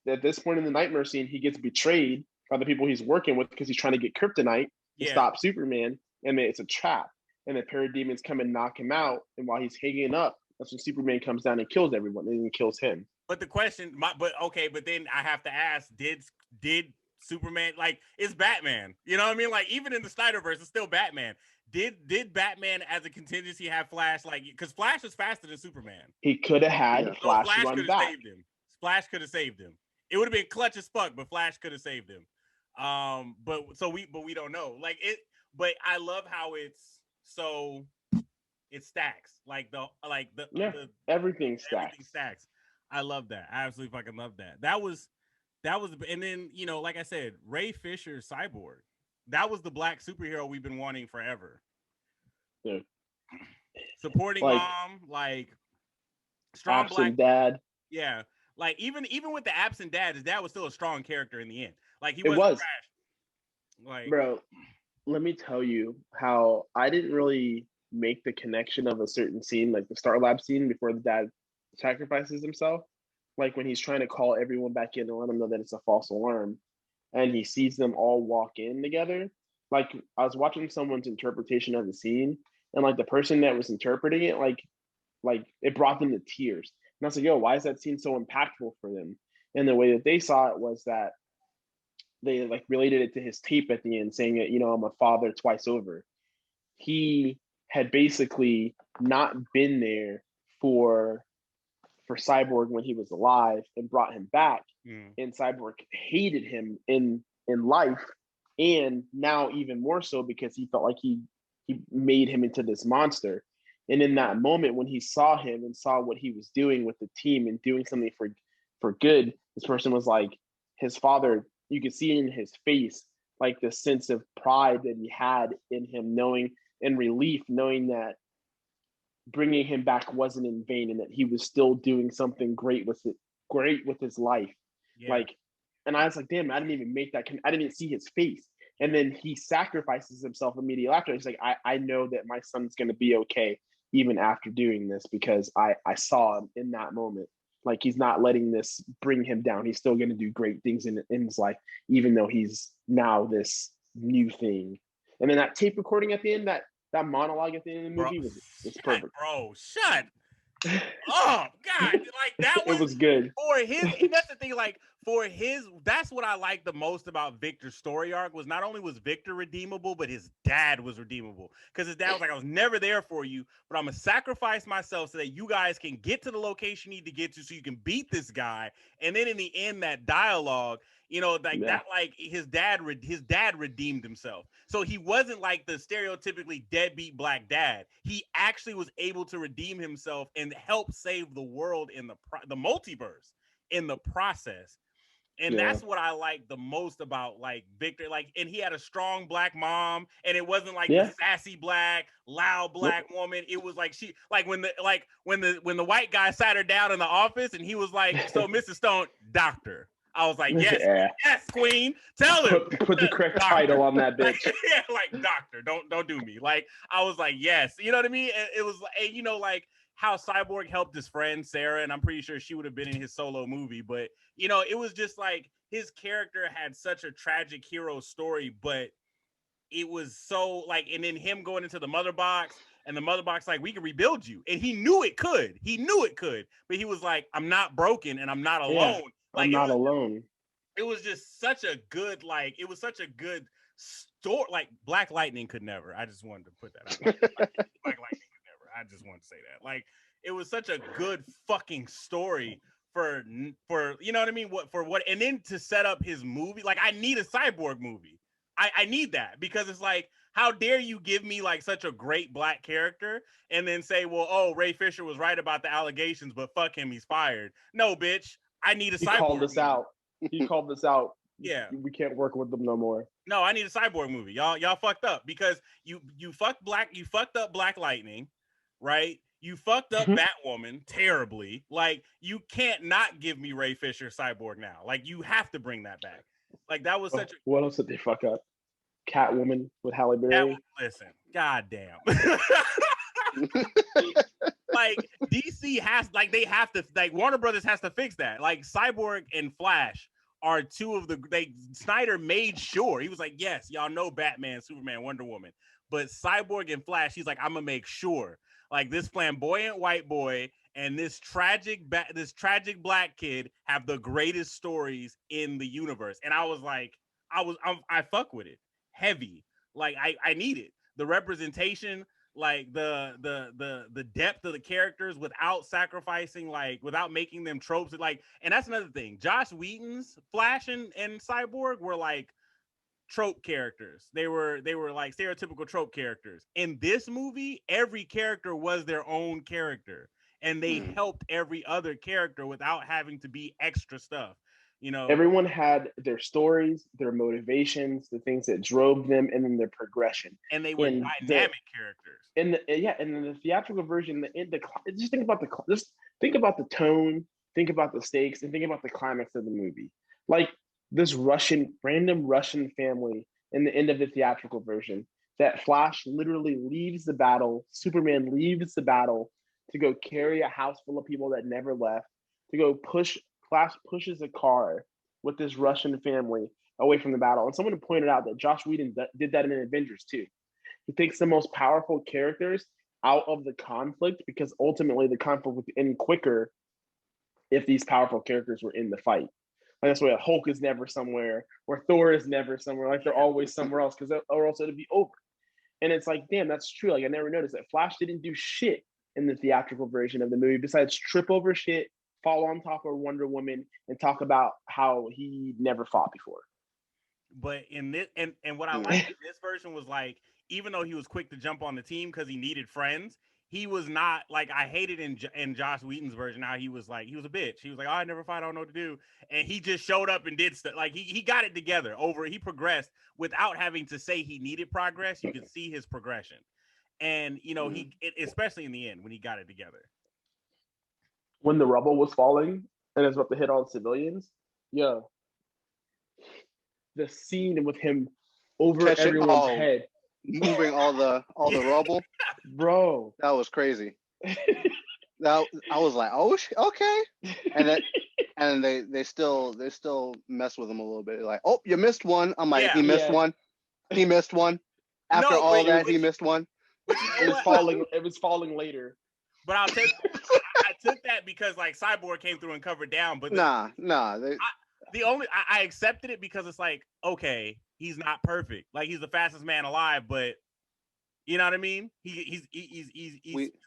At this point in the nightmare scene, he gets betrayed by the people he's working with because he's trying to get kryptonite to stop Superman, and then it's a trap. And the parademons come and knock him out, and while he's hanging up, that's when Superman comes down and kills everyone, and then kills him. But the question, but then I have to ask: Did Superman, like, it's Batman? You know what I mean? Like, even in the Snyderverse, it's still Batman. Did Batman as a contingency have Flash? Like, because Flash was faster than Superman. He could have had Flash run back. Saved him. Flash could have saved him. It would have been clutch as fuck, but Flash could have saved him. But we don't know. Like it. But I love how it's so. It stacks everything stacks. Everything stacks. I love that. I absolutely fucking love that. That was, and then like I said, Ray Fisher's Cyborg. That was the black superhero we've been wanting forever. Yeah. Supporting mom, like strong absent black dad. Yeah, like even with the absent dad, his dad was still a strong character in the end. Like he wasn't trash. Like, bro, let me tell you how I didn't really make the connection of a certain scene, like the Star Lab scene before the dad sacrifices himself. Like when he's trying to call everyone back in and let them know that it's a false alarm, and he sees them all walk in together. Like I was watching someone's interpretation of the scene, and like the person that was interpreting it, like it brought them to tears. And I was like, yo, why is that scene so impactful for them? And the way that they saw it was that they like related it to his tape at the end saying that, I'm a father twice over. He had basically not been there for Cyborg when he was alive and brought him back. And Cyborg hated him in life, and now even more so because he felt like he made him into this monster. And in that moment when he saw him and saw what he was doing with the team and doing something for good, this person was like his father. You could see in his face like the sense of pride that he had in him, knowing, and relief, knowing that bringing him back wasn't in vain and that he was still doing something great with his life. Like, and I was like, damn, I didn't even make that. I didn't even see his face. And then he sacrifices himself immediately after. He's like, I know that my son's going to be okay even after doing this, because I saw him in that moment. Like, he's not letting this bring him down. He's still going to do great things in his life, even though he's now this new thing. And then that tape recording at the end, that monologue at the end of the movie was perfect. Bro, shut. Oh God, like that was, it was good for his. That's the thing, like for his. That's what I like the most about Victor's story arc, was not only was Victor redeemable, but his dad was redeemable, because his dad was like, I was never there for you, but I'm gonna sacrifice myself so that you guys can get to the location you need to get to, so you can beat this guy. And then in the end, that dialogue, that, like his dad redeemed himself. So he wasn't like the stereotypically deadbeat black dad. He actually was able to redeem himself and help save the world in the multiverse in the process. And that's what I like the most about like Victor. Like, and he had a strong black mom, and it wasn't like the sassy black, loud black woman. It was like she, like when the white guy sat her down in the office, and he was like, "So, Mrs. Stone, doctor." I was like, yes, queen. Tell him. Put the correct title on that bitch. Yeah, like doctor. Don't do me. Like, I was like, yes. You know what I mean? It was, like how Cyborg helped his friend Sarah, and I'm pretty sure she would have been in his solo movie. But it was just like his character had such a tragic hero story, but it was so like, and then him going into the mother box. And the mother box, like, we can rebuild you. And he knew it could. But he was like, I'm not broken and I'm not alone. Like, I'm not alone. it was just such a good, like, it was such a good story. Like, Black Lightning could never. I just wanted to put that out. Black Lightning could never. I just wanted to say that. Like, it was such a good fucking story for you know what I mean? And then to set up his movie. Like, I need a Cyborg movie. I need that, because it's like, how dare you give me like such a great black character and then say, well, oh, Ray Fisher was right about the allegations, but fuck him, he's fired. No, bitch, I need a Cyborg. He called this out. He called this out. Yeah, we can't work with them no more. No, I need a Cyborg movie. Y'all fucked up, because you fucked up Black Lightning, right? You fucked up Batwoman terribly. Like, you can't not give me Ray Fisher Cyborg now. Like, you have to bring that back. Like, that was such a... What else did they fuck up? Catwoman with Halle Berry. Listen, goddamn. Like, DC has, like, they have to, like, Warner Brothers has to fix that. Like, Cyborg and Flash are two of the, Snyder made sure, he was like, yes, y'all know Batman, Superman, Wonder Woman, but Cyborg and Flash, he's like, I'm gonna make sure, like, this flamboyant white boy and this tragic black kid have the greatest stories in the universe. And I was like, I fuck with it heavy. Like, I need it. The representation, like the depth of the characters without sacrificing, like, without making them tropes. Like, and that's another thing. Joss Whedon's Flash and Cyborg were like trope characters. They were like stereotypical trope characters. In this movie, every character was their own character, and they helped every other character without having to be extra stuff. You know, everyone had their stories, their motivations, the things that drove them, and then their progression. And they were dynamic characters. And in the theatrical version, just think about the tone, think about the stakes, and think about the climax of the movie. Like, this random Russian family in the end of the theatrical version, that Flash literally leaves the battle, Superman leaves the battle to go carry a house full of people that never left, to go Flash pushes a car with this Russian family away from the battle. And someone pointed out that Joss Whedon did that in Avengers too. He takes the most powerful characters out of the conflict, because ultimately the conflict would end quicker if these powerful characters were in the fight. Like, that's why Hulk is never somewhere, or Thor is never somewhere. Like, they're always somewhere else, or else it'd be over. And it's like, damn, that's true. Like, I never noticed that Flash didn't do shit in the theatrical version of the movie besides trip over shit, fall on top of Wonder Woman, and talk about how he never fought before. But in this, and what I liked in this version was, like, even though he was quick to jump on the team because he needed friends, he was not, like, I hated in Joss Whedon's version how he was like, he was a bitch. He was like, oh, I never fought, I don't know what to do. And he just showed up and did stuff. Like, he got it together he progressed without having to say he needed progress. You could see his progression. And, you know, especially in the end when he got it together. When the rubble was falling and it was about to hit all the civilians, the scene with him over everyone's head, moving all the rubble, bro, that was crazy. I was like, oh, okay. And then they still mess with him a little bit. Like, oh, you missed one. I'm like, he missed one. He missed one. After all that, he missed one. It was falling later. But I took that because, like, Cyborg came through and covered down. But I accepted it because it's like, okay, he's not perfect. Like, he's the fastest man alive, but you know what I mean? He's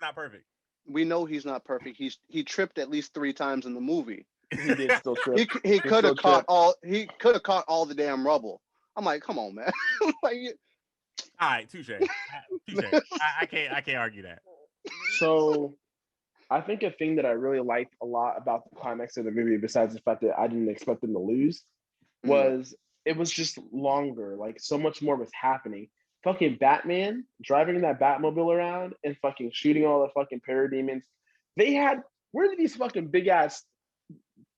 not perfect. We know he's not perfect. He tripped at least 3 times in the movie. He did still trip. He could have caught all the damn rubble. I'm like, come on, man. Like, all right, touche. I can't argue that. So I think a thing that I really liked a lot about the climax of the movie, besides the fact that I didn't expect them to lose, was it was just longer. Like, so much more was happening. Fucking Batman driving that Batmobile around and fucking shooting all the fucking parademons. Where did these fucking big ass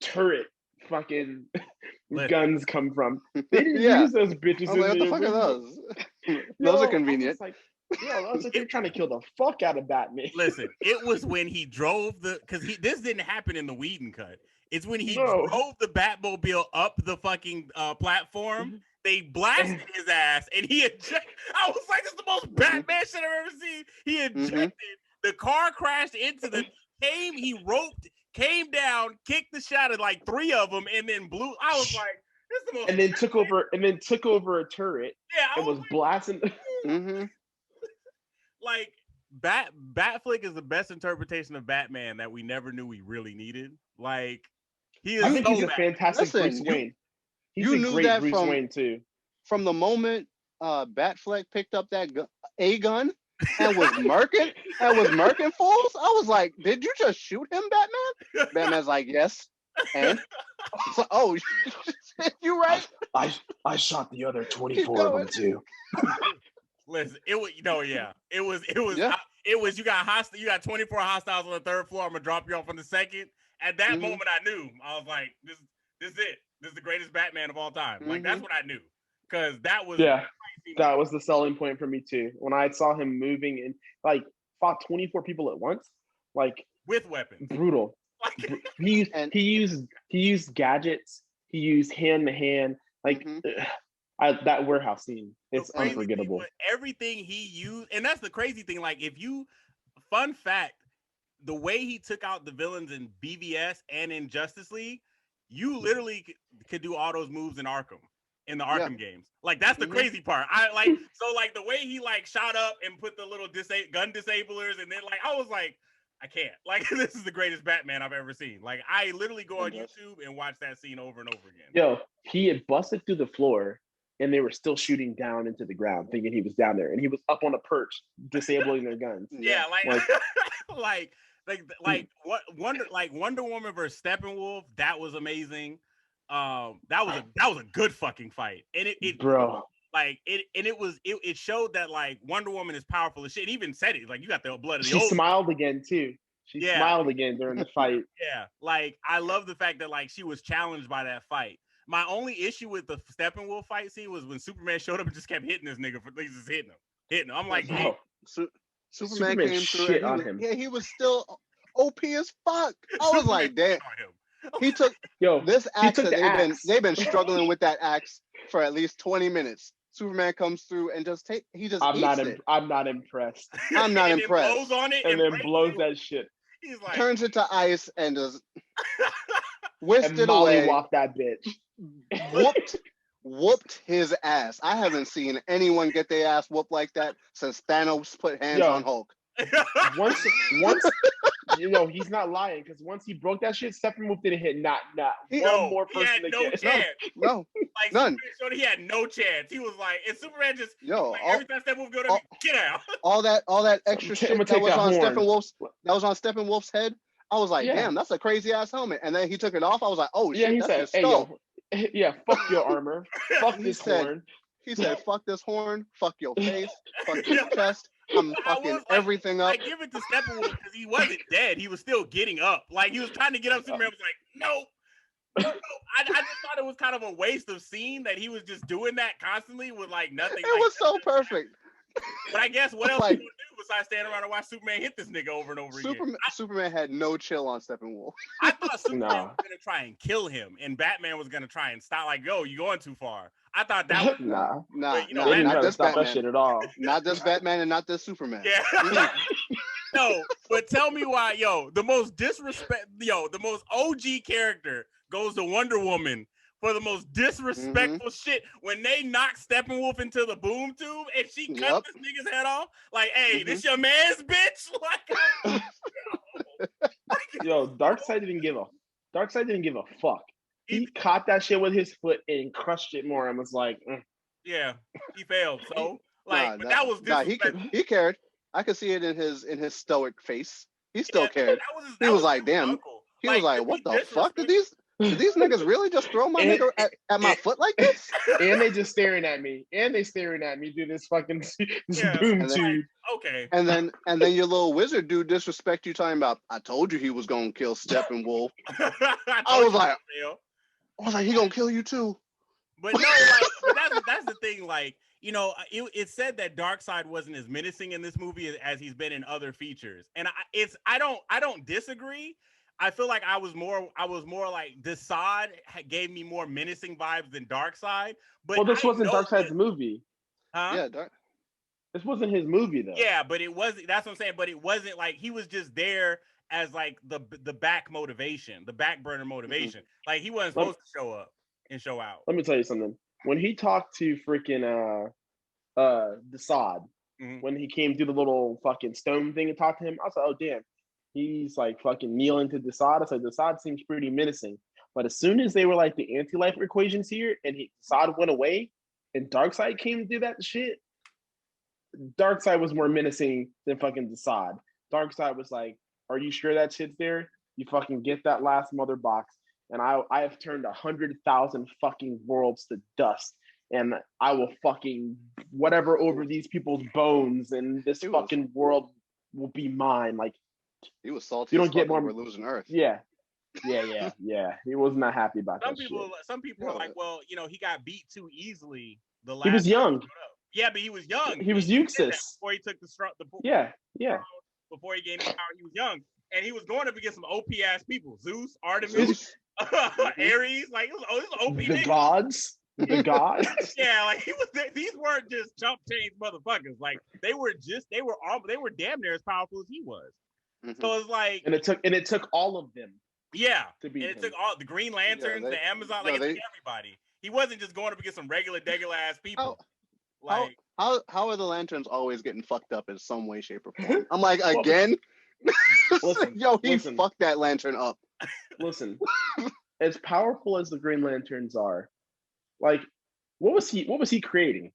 turret fucking guns come from? They didn't use those bitches. I was like, what the fuck are those? Those are convenient. They're trying to kill the fuck out of Batman. Listen, it was when he drove because this didn't happen in the Whedon cut. It's when he drove the Batmobile up the fucking platform. They blasted his ass, and he ejected. I was like, this is the most Batman shit I've ever seen. He ejected. The car crashed into the. He roped, came down, kicked the shot at like 3 of them, and then blew. I was like, and then took over a turret. Yeah, and was blasting. Like Batflick is the best interpretation of Batman that we never knew we really needed. Like he is. I think so he's a bad. fantastic Bruce Wayne. He's you a knew great that Bruce Wayne too. From the moment Batfleck picked up that gun and was murking fools, I was like, "Did you just shoot him, Batman?" Batman's like, "Yes," and so, oh, you right? I shot the other 24 of them too. Listen, it was Yeah. It was you got 24 hostiles on the third floor. I'm gonna drop you off on the second. At that moment, I knew. I was like, this is it. This is the greatest Batman of all time. Like that's what I knew, because that was that was the selling point for me too. When I saw him moving and like fought 24 people at once, like with weapons, brutal. He used gadgets. He used hand to hand. Like that warehouse scene, it's unforgettable. Everything he used, and that's the crazy thing. Like fun fact, the way he took out the villains in BVS and in Justice League, you literally could do all those moves in Arkham. In the Arkham games. Like that's the crazy part. Like the way he like shot up and put the little gun disablers, and then like I was like, I can't. Like this is the greatest Batman I've ever seen. Like I literally go on YouTube and watch that scene over and over again. Yo, he had busted through the floor and they were still shooting down into the ground, thinking he was down there, and he was up on a perch, disabling their guns. Yeah, Wonder Woman versus Steppenwolf, that was amazing. That was a good fucking fight, and it showed that like Wonder Woman is powerful as shit. It even said it, like you got the blood of the She smiled again too. She smiled again during the fight. Yeah, like I love the fact that like she was challenged by that fight. My only issue with the Steppenwolf fight scene was when Superman showed up and just kept hitting this nigga just hitting him. I'm like, hey. Superman came through and him. Yeah, he was still OP as fuck. I was like, damn. He took this axe that they've been struggling with that axe for at least 20 minutes. Superman comes through and I'm not impressed. I'm not impressed. Blows on it and then blows that shit. He's like, turns it to ice and just whisked it away. Mollywop that bitch. Whooped his ass. I haven't seen anyone get their ass whooped like that since Thanos put hands on Hulk. Once he's not lying, because once he broke that shit, Steppenwolf didn't hit not one more person again. No, like none. Superman, he had no chance. He was like, and Superman just every time Steppenwolf go to get out. All that extra shit that was on Steppenwolf's head. I was like, damn, that's a crazy ass helmet. And then he took it off. I was like, oh shit, that's his skull. Fuck your armar. Fuck this horn. He said, fuck this horn, fuck your face, fuck your chest. I'm fucking everything up. I give it to Steppenwolf because he wasn't dead. He was still getting up. Like he was trying to get up. Superman was like, no. I just thought it was kind of a waste of scene that he was just doing that constantly with like nothing. It was so perfect. But I guess what else are you gonna do besides stand around and watch Superman hit this nigga over and over again? Superman had no chill on Steppenwolf. I thought Superman was gonna try and kill him, and Batman was gonna try and stop. Like, yo, you going too far. I thought that was not this Batman. That shit at all. Not this Batman and not this Superman. Yeah. No, but tell me why, the most OG character goes to Wonder Woman for the most disrespectful shit when they knock Steppenwolf into the boom tube and she cut this nigga's head off. Like, hey, this your man's bitch. Like, Darkseid didn't give a fuck. He caught that shit with his foot and crushed it more and was like, yeah, he failed. So like, that was disrespectful. He cared. I could see it in his stoic face. He still cared. He was like, damn. He was like, what the fuck? Did these niggas really just throw my nigga at my foot like this? And they just staring at me. And they staring at me through this fucking boom tube. Okay. And then your little wizard dude disrespect you talking about, I told you he was gonna kill Steppenwolf. I was like, he gonna kill you too. But no, like that's the thing, like, it said that Darkseid wasn't as menacing in this movie as he's been in other features. And I don't disagree. I feel like I was more like Desaad gave me more menacing vibes than Darkseid. But this wasn't Darkseid's movie. Huh? Yeah, this wasn't his movie though. Yeah, but it wasn't. That's what I'm saying. But it wasn't like he was just there as like the back motivation, the back burner motivation. Like he wasn't supposed to show up and show out. Let me tell you something. When he talked to freaking Desaad, when he came through the little fucking stone thing and talked to him, I was like, oh damn. He's like fucking kneeling to Desaad. I was like, Desaad seems pretty menacing. But as soon as they were like the anti-life equations here and Desaad went away and Darkseid came to do that shit, Darkseid was more menacing than fucking Desaad. Darkseid was like, are you sure that shit's there? You fucking get that last mother box, and I have turned 100,000 fucking worlds to dust, and I will fucking whatever over these people's bones, and this fucking world will be mine. Like, he was salty. You don't get more. We're losing Earth. Yeah. He was not happy about some that. Some people are like, well, you know, he got beat too easily. He was young. Yeah, but he was young. He was useless before he took the before he gained his power. He was young, and he was going up against some OP ass people: Zeus, Artemis, Ares. Like it was OP. The gods. The gods. Yeah, like he was. These weren't just chump change motherfuckers. Like they were damn near as powerful as he was. So it's like, and it took all of them. Yeah, and it took all the Green Lanterns, the Amazon, like it took everybody. He wasn't just going up against some regular ass people. How are the Lanterns always getting fucked up in some way, shape, or form? I'm like, again? Listen, he fucked that Lantern up. Listen, as powerful as the Green Lanterns are, like, what was he creating?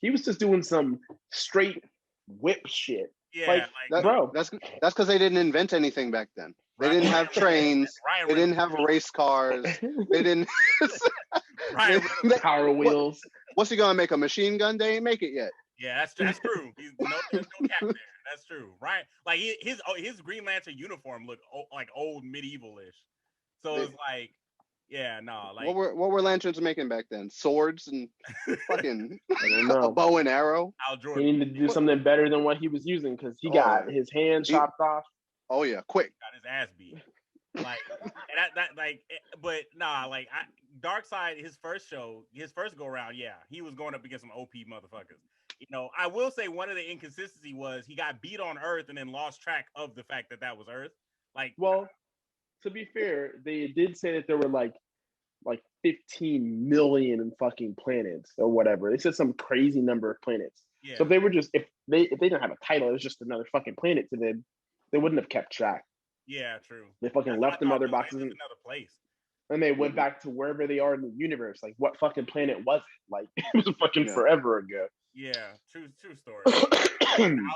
He was just doing some straight whip shit. Yeah, bro. That's because they didn't invent anything back then. They didn't have trains. They didn't have race cars. They didn't. Power wheels. What's he gonna make, a machine gun? They ain't make it yet. Yeah, that's true. There's no cap there. That's true, right? Like his Green Lantern uniform looked like old medieval-ish. So it's like, yeah, no, like what were Lanterns making back then? Swords and fucking I don't know. A bow and arrow. Al Jordan. He needed to do something better than what he was using because he got his hand chopped off. Oh yeah, quick. Got his ass beat. Like but nah, like Darkseid, his first go around, yeah, he was going up against some OP motherfuckers. You know, I will say one of the inconsistency was he got beat on Earth and then lost track of the fact that was Earth. Like, well, to be fair, they did say that there were like 15 million fucking planets or whatever. They said some crazy number of planets. Yeah. So if they didn't have a title, it was just another fucking planet to them, they wouldn't have kept track. Yeah, true. They fucking left them other boxes in another place. And they went back to wherever they are in the universe. Like, what fucking planet was it? Like, it was fucking forever ago. Yeah, true story.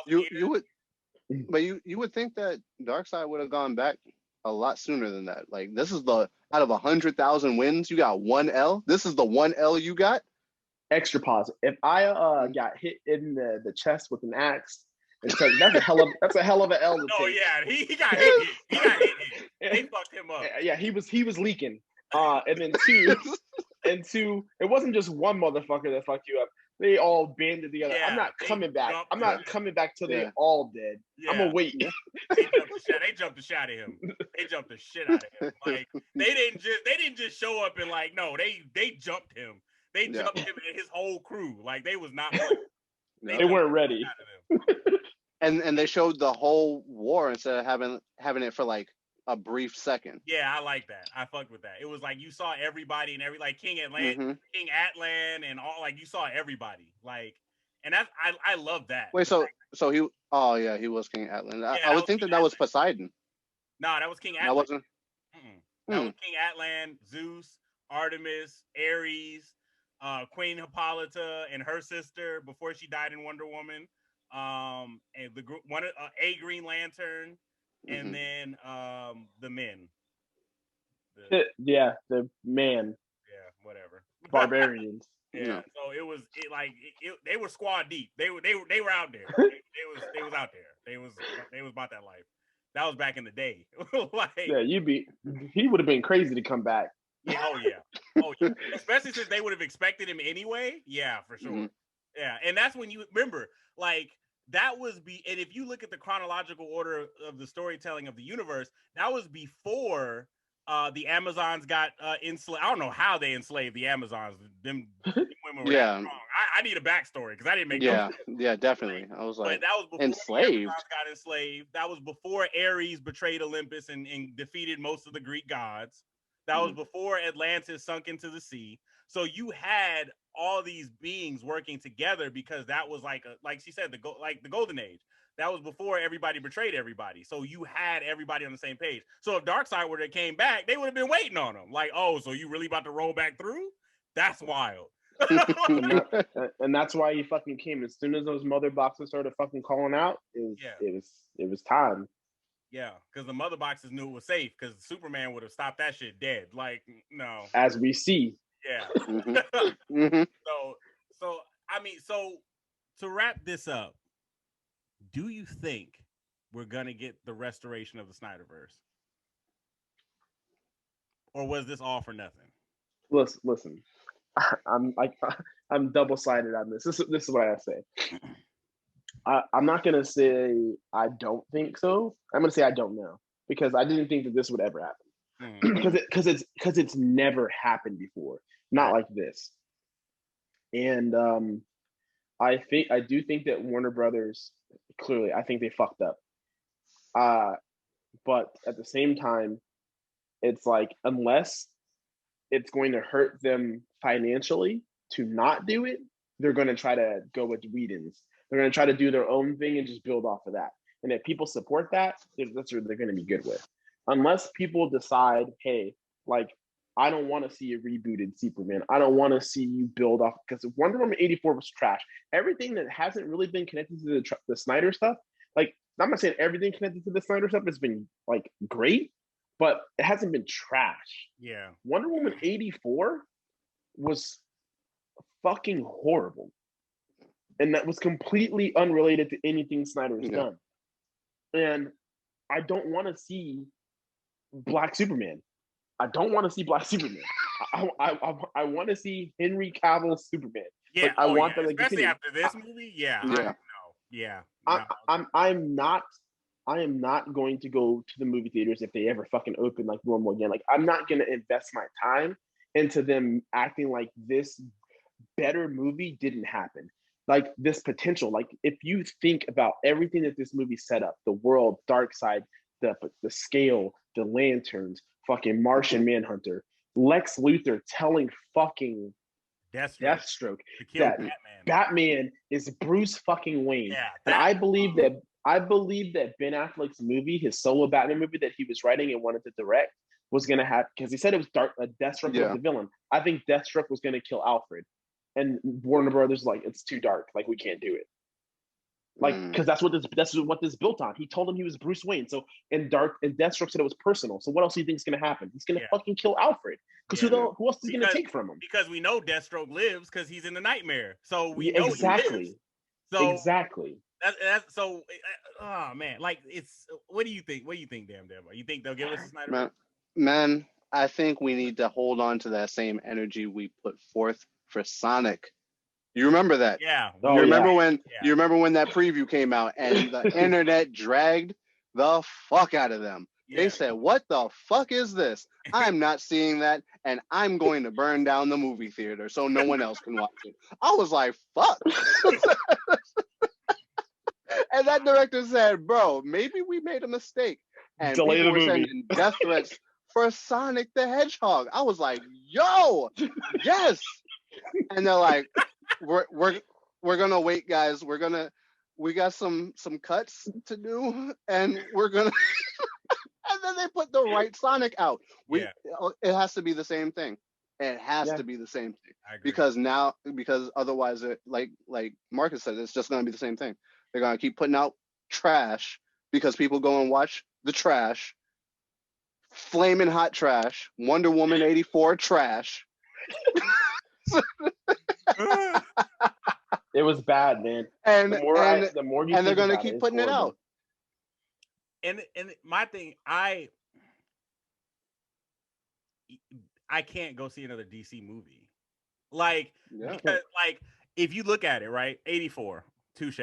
you would think that Darkseid would have gone back a lot sooner than that. Like, this is out of 100,000 wins, you got one L. This is the one L you got. Extra pause. If I got hit in the chest with an axe, that's a hell of an L to take. Oh yeah, he got hit. He got hit. They fucked him up. Yeah, he was leaking. And then two, it wasn't just one motherfucker that fucked you up. They all banded together. Yeah, I'm not coming back. I'm not coming back till they all dead. Yeah. I'm gonna wait. They jumped the shot at him. They jumped the shit out of him. Like they didn't just show up and like, no, they jumped him. They jumped him and his whole crew. Like they was not. They weren't ready. And they showed the whole war instead of having it for like a brief second. Yeah, I like that. I fucked with that. It was like you saw everybody and like King Atlan, and all, like you saw everybody. Like, and that's I love that. Wait, so he was King Atlan. Yeah, I would think that was Poseidon. No, that was King Atlan. That wasn't. That was King Atlan, Zeus, Artemis, Ares, Queen Hippolyta, and her sister before she died in Wonder Woman. And a Green Lantern, and then the men. The man. Yeah, whatever. Barbarians. Yeah. So they were squad deep. They were out there. They was out there. They was about that life. That was back in the day. He would have been crazy to come back. Yeah. Oh yeah. Especially since they would have expected him anyway. Yeah, for sure. Mm-hmm. Yeah, and that's when you remember, like. And if you look at the chronological order of the storytelling of the universe, that was before the Amazons got enslaved. I don't know how they enslaved the Amazons. Them women were that strong. I need a backstory because I didn't make no sense. Yeah, definitely. I was like, but that was before enslaved. The Amazons got enslaved. That was before Ares betrayed Olympus and defeated most of the Greek gods. That was before Atlantis sunk into the sea. So you had all these beings working together because that was like she said, the golden age. That was before everybody betrayed everybody. So you had everybody on the same page. So if Darkseid would have came back, they would have been waiting on him. Like, oh, so you really about to roll back through? That's wild. and that's why he fucking came. As soon as those mother boxes started fucking calling out, it was time. Yeah, because the mother boxes knew it was safe because Superman would have stopped that shit dead. Like, no. As we see. Yeah. So I mean, so to wrap this up, do you think we're gonna get the restoration of the Snyderverse, or was this all for nothing? Listen. I'm double-sided on this. This is what I say. I'm not gonna say I don't think so. I'm gonna say I don't know because I didn't think that this would ever happen because it's never happened before, not like this. And I do think that Warner Brothers clearly I think they fucked up. But at the same time, it's like unless it's going to hurt them financially to not do it, they're going to try to go with Whedon's. They're going to try to do their own thing and just build off of that. And if people support that, that's what they're going to be good with. Unless people decide, hey, like, I don't want to see a rebooted Superman. I don't want to see you build off, because Wonder Woman 84 was trash. Everything that hasn't really been connected to the Snyder stuff, like, I'm not saying everything connected to the Snyder stuff has been, like, great, but it hasn't been trash. Yeah. Wonder Woman 84 was fucking horrible. And that was completely unrelated to anything Snyder's done. And I don't want to see Black Superman. I don't want to see Black Superman. I want to see Henry Cavill's Superman. Yeah, like, I want them to especially continue. after this movie. Yeah, I am not going to go to the movie theaters if they ever fucking open like normal again. Like, I'm not going to invest my time into them acting like this better movie didn't happen. Like, this potential. Like, if you think about everything that this movie set up, the world, Darkseid, the scale, the lanterns, fucking Martian Manhunter, Lex Luthor telling fucking Deathstroke that Batman is Bruce fucking Wayne. Yeah, and I believe that Ben Affleck's movie, his solo Batman movie that he was writing and wanted to direct, was gonna have, because he said it was Deathstroke was the villain. I think Deathstroke was gonna kill Alfred, and Warner Brothers like, it's too dark, like, we can't do it. Like, because that's what this built on. He told him he was Bruce Wayne. So and Deathstroke said it was personal. So what else do you think is gonna happen? He's gonna fucking kill Alfred. Because who else is gonna take from him? Because we know Deathstroke lives because he's in the Nightmare. So we know exactly. He lives. So exactly. That's so. Oh man, like, it's. What do you think? What do you think, damn? You think they'll give us a Snyder? Man, I think we need to hold on to that same energy we put forth for Sonic. You remember that? Yeah. You remember when that preview came out and the internet dragged the fuck out of them. Yeah. They said, "What the fuck is this? I'm not seeing that, and I'm going to burn down the movie theater so no one else can watch it." I was like, "Fuck." And that director said, "Bro, maybe we made a mistake." And Delay people were movie. sending death threats for Sonic the Hedgehog. I was like, "Yo, yes." And they're like, we're gonna wait, guys. We got some cuts to do, and we're gonna and then they put the right Sonic out. It has to be the same thing. It has to be the same thing. Because otherwise it, like Marcus said, it's just gonna be the same thing. They're gonna keep putting out trash because people go and watch the trash. Flaming hot trash. Wonder Woman 84 trash. It was bad, man. And they're gonna keep putting it out. And my thing, I can't go see another DC movie. Like, because, like, if you look at it, right, 84, touche.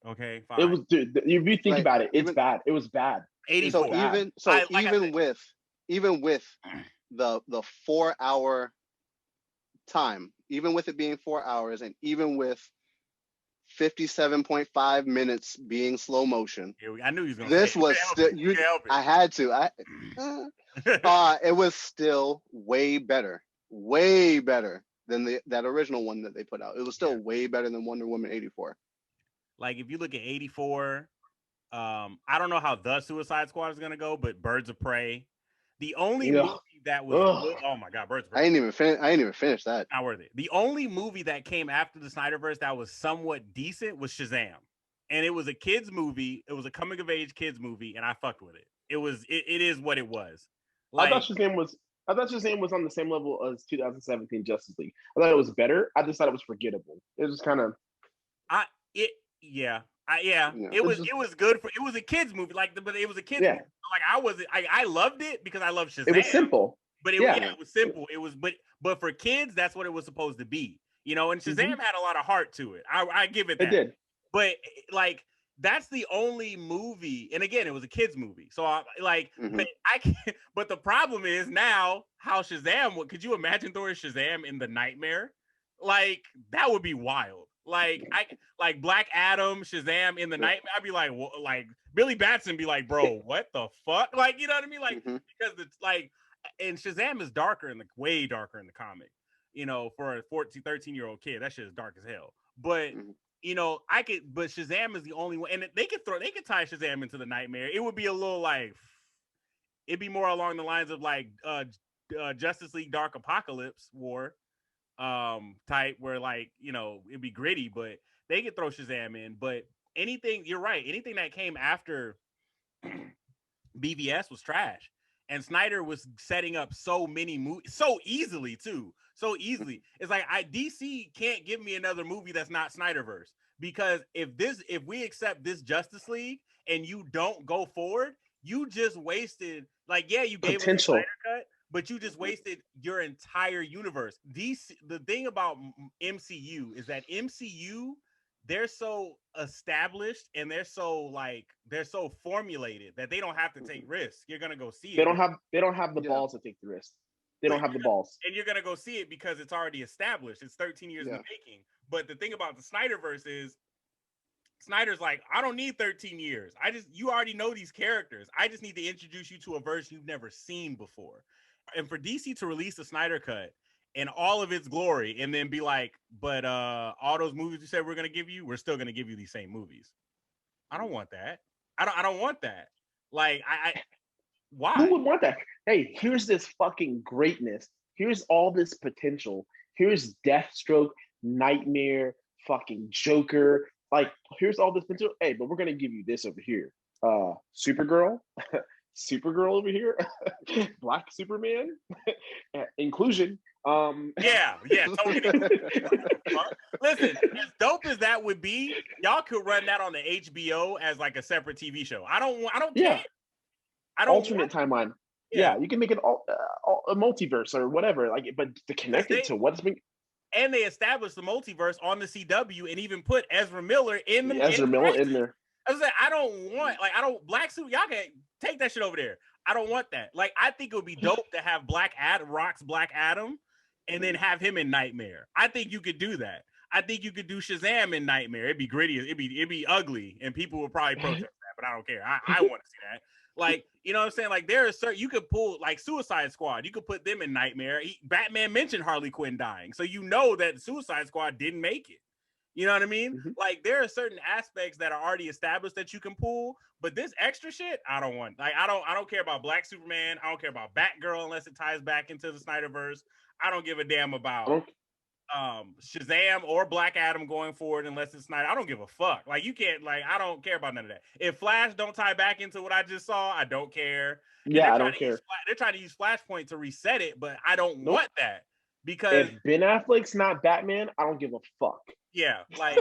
Okay, fine. It was, dude. If you think about it, it's bad. It was bad. 84. Even with the 4 hour time, even with it being 4 hours, and even with 57.5 minutes being slow motion, I knew he was gonna. This was still. I had to. It was still way better than that original one that they put out. It was still way better than Wonder Woman 84. Like if you look at 84, I don't know how the Suicide Squad is gonna go, but Birds of Prey, the only movie that was good, oh my god, Birds of Prey. I ain't even finished that. Not worth it. The only movie that came after the Snyderverse that was somewhat decent was Shazam, and it was a kids movie. It was a coming of age kids movie, and I fucked with it. It is what it was. Like, I thought Shazam was on the same level as 2017 Justice League. I thought it was better. I just thought it was forgettable. It was kind of. It was good for. It was a kids movie, but it was a kids movie. Like I loved it because I love Shazam. It was simple, but it was simple. It was, but for kids, that's what it was supposed to be. And Shazam had a lot of heart to it. I give it that. It did, but like. That's the only movie, and again, it was a kids movie. So but the problem is now how Shazam. Could you imagine throwing Shazam in the Nightmare? Like that would be wild. Like Black Adam, Shazam in the Nightmare. I'd be like Billy Batson be like, bro, what the fuck? Like, you know what I mean? Like because it's like, and Shazam is way darker in the comic. For a 14, 13-year-old kid, that shit is dark as hell. But but Shazam is the only one, and they could tie Shazam into the Nightmare. It would be a little it'd be more along the lines of like Justice League Dark Apocalypse War type, where it'd be gritty, but they could throw Shazam in. But you're right, anything that came after BVS was trash. And Snyder was setting up so many movies so easily too. So easily. It's like DC can't give me another movie that's not Snyderverse. Because if we accept this Justice League and you don't go forward, you just wasted you gave us a Snyder cut, but you just wasted your entire universe. The thing about MCU is that MCU, they're so established and they're so formulated that they don't have to take risks. You're gonna go see it. They don't have the balls to take the risk. They don't have the balls. And you're gonna go see it because it's already established. It's 13 years in the making. But the thing about the Snyderverse is Snyder's like, I don't need 13 years. You already know these characters. I just need to introduce you to a version you've never seen before. And for DC to release the Snyder Cut in all of its glory and then be like, but all those movies you said we're going to give you, we're still going to give you these same movies. I don't want that. I don't want that. Like, why? Who would want that? Hey, here's this fucking greatness. Here's all this potential. Here's Deathstroke, Nightmare, fucking Joker. Like, here's all this potential. Hey, but we're going to give you this over here. Supergirl. Supergirl over here, Black Superman, inclusion. Totally. Listen, as dope as that would be, y'all could run that on the HBO as like a separate TV show. I don't care. I don't alternate timeline. Yeah, you can make it a multiverse or whatever. Like, but to connect it to what's been. And they established the multiverse on the CW and even put Ezra Miller in the in there. I was like, I don't want Black Suit. Y'all can take that shit over there. I don't want that. Like, I think it would be dope to have Black Adam, and then have him in Nightmare. I think you could do that. I think you could do Shazam in Nightmare. It'd be gritty. It'd be ugly, and people would probably protest that. But I don't care. I want to see that. Like, you know what I'm saying? Like, there are certain you could pull like Suicide Squad. You could put them in Nightmare. Batman mentioned Harley Quinn dying, so you know that Suicide Squad didn't make it. You know what I mean? Like, there are certain aspects that are already established that you can pull, but this extra shit, I don't want. Like, I don't care about Black Superman. I don't care about Batgirl unless it ties back into the Snyderverse. I don't give a damn about Shazam or Black Adam going forward unless it's Snyder. I don't give a fuck. Like, you can't, like, I don't care about none of that. If Flash don't tie back into what I just saw, I don't care. Yeah, I don't care. They're trying to use Flashpoint to reset it, but I don't want that because if Ben Affleck's not Batman, I don't give a fuck. Yeah, like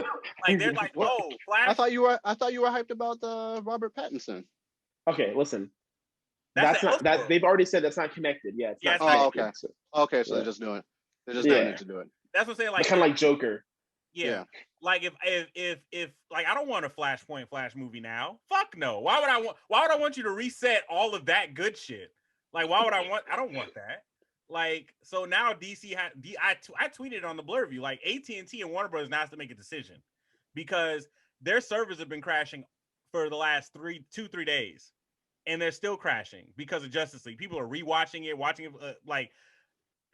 they're like, oh, Flash. I thought you were hyped about Robert Pattinson. Okay, listen. That's not that they've already said that's not connected. Yeah, it's not connected, okay. So, okay, so they're just doing it. They're just doing it to do it. That's what I'm saying. Like, kind of like Joker. Yeah. Like if like I don't want a Flashpoint Flash movie now. Fuck no. Why would I want you to reset all of that good shit? Like, why would I don't want that. Like, so now DC I tweeted on the blur view, like AT&T and Warner Bros. Now has to make a decision because their servers have been crashing for the last 3 days. and they're still crashing because of Justice League. People are rewatching it, watching it. Like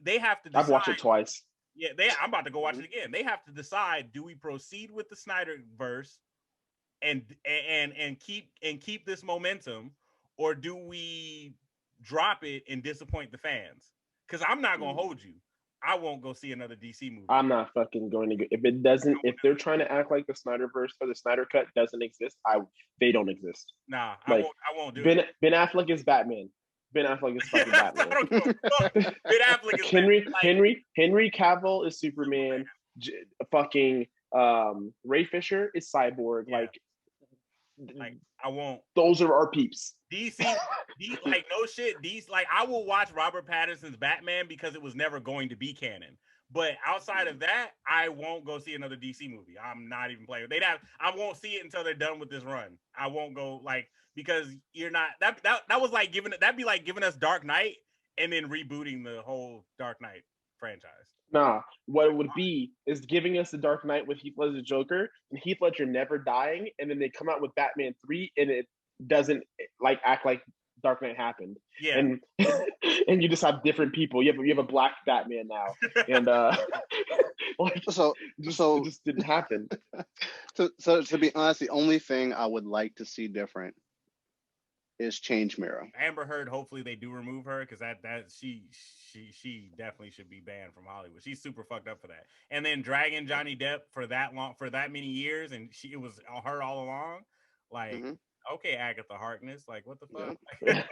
they have to decide. I've watched it twice. Yeah, I'm about to go watch it again. They have to decide: do we proceed with the Snyderverse and keep this momentum, or do we drop it and disappoint the fans? Because I'm not gonna hold you. I won't go see another DC movie. I'm not fucking going to go. If it doesn't, if they're trying to act like the Snyderverse or the Snyder Cut doesn't exist, they don't exist. Nah, like, I won't do it. Ben Affleck is Batman. Ben Affleck is fucking Batman. I don't give a fuck. Ben Affleck is Henry Cavill is Superman. Fucking Ray Fisher is Cyborg. Yeah. Like I won't. Those are our peeps. DC, like no shit. DC, like I will watch Robert Pattinson's Batman because it was never going to be canon. But outside of that, I won't go see another DC movie. I'm not even playing. I won't see it until they're done with this run. I won't go because you're not that was like that'd be like giving us Dark Knight and then rebooting the whole Dark Knight franchise. Nah, what it would be is giving us the Dark Knight with Heath Ledger's Joker and Heath Ledger never dying, and then they come out with Batman 3 and it doesn't act like Dark Knight happened. Yeah, and and you just have different people. You have a black Batman now, and it just didn't happen. So to be honest, the only thing I would like to see different is Change Mirror. Amber Heard, hopefully they do remove her because that she definitely should be banned from Hollywood. She's super fucked up for that. And then dragging Johnny Depp for that many years, and it was her all along. Like, okay, Agatha Harkness, like what the fuck? Yeah.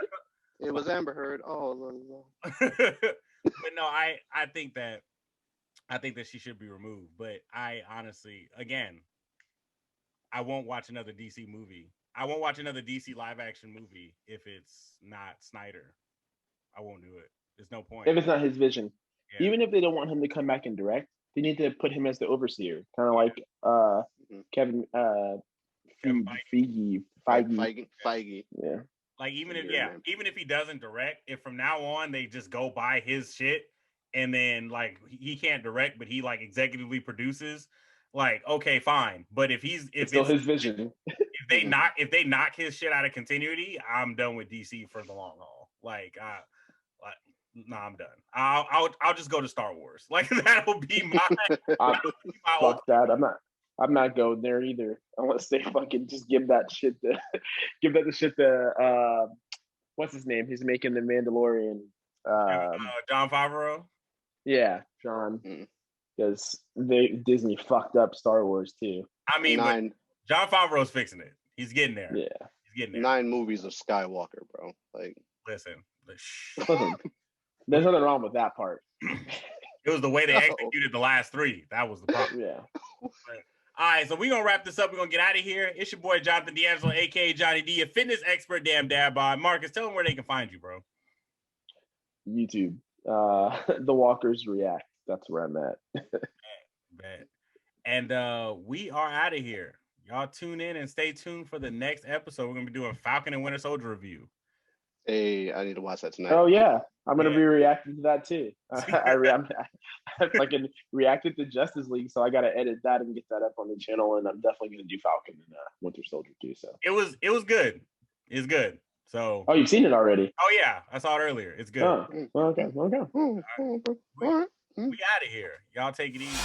It was Amber Heard. Oh, but no, I think that she should be removed. But I honestly, again, I won't watch another DC movie. I won't watch another DC live action movie if it's not Snyder. I won't do it. There's no point. If it's not his vision. Yeah. Even if they don't want him to come back and direct, they need to put him as the overseer. Kind of like Kevin Feige. Yeah. Like even if he doesn't direct, if from now on they just go by his shit and then like he can't direct but he like executively produces, like okay, fine. But if it's still his vision. If they knock his shit out of continuity, I'm done with DC for the long haul. I'm done. I'll just go to Star Wars. Like that'll be my fuck that. I'm not going there either. Unless they fucking just give that the shit to what's his name? He's making the Mandalorian. Jon Favreau. Yeah, John. Because Disney fucked up Star Wars too. I mean, Jon Favreau's fixing it. He's getting there. Yeah, he's getting there. 9 movies of Skywalker, bro. Like, listen. There's nothing wrong with that part. It was the way they executed the last 3. That was the problem. Yeah. All right, so we're going to wrap this up. We're going to get out of here. It's your boy, Jonathan D'Angelo, a.k.a. Johnny D, a fitness expert, damn dad bod. Marcus, tell them where they can find you, bro. YouTube. The Walkers React. That's where I'm at. Bet. And we are out of here. Y'all tune in and stay tuned for the next episode. We're going to be doing Falcon and Winter Soldier review. Hey, I need to watch that tonight. Oh yeah, I'm gonna be reacting to that too. I fucking reacted to Justice League, so I gotta edit that and get that up on the channel. And I'm definitely gonna do Falcon and Winter Soldier too. So it was good. It's good. So you've seen it already? Oh yeah, I saw it earlier. It's good. Oh, okay. Right. We out of here. Y'all take it easy.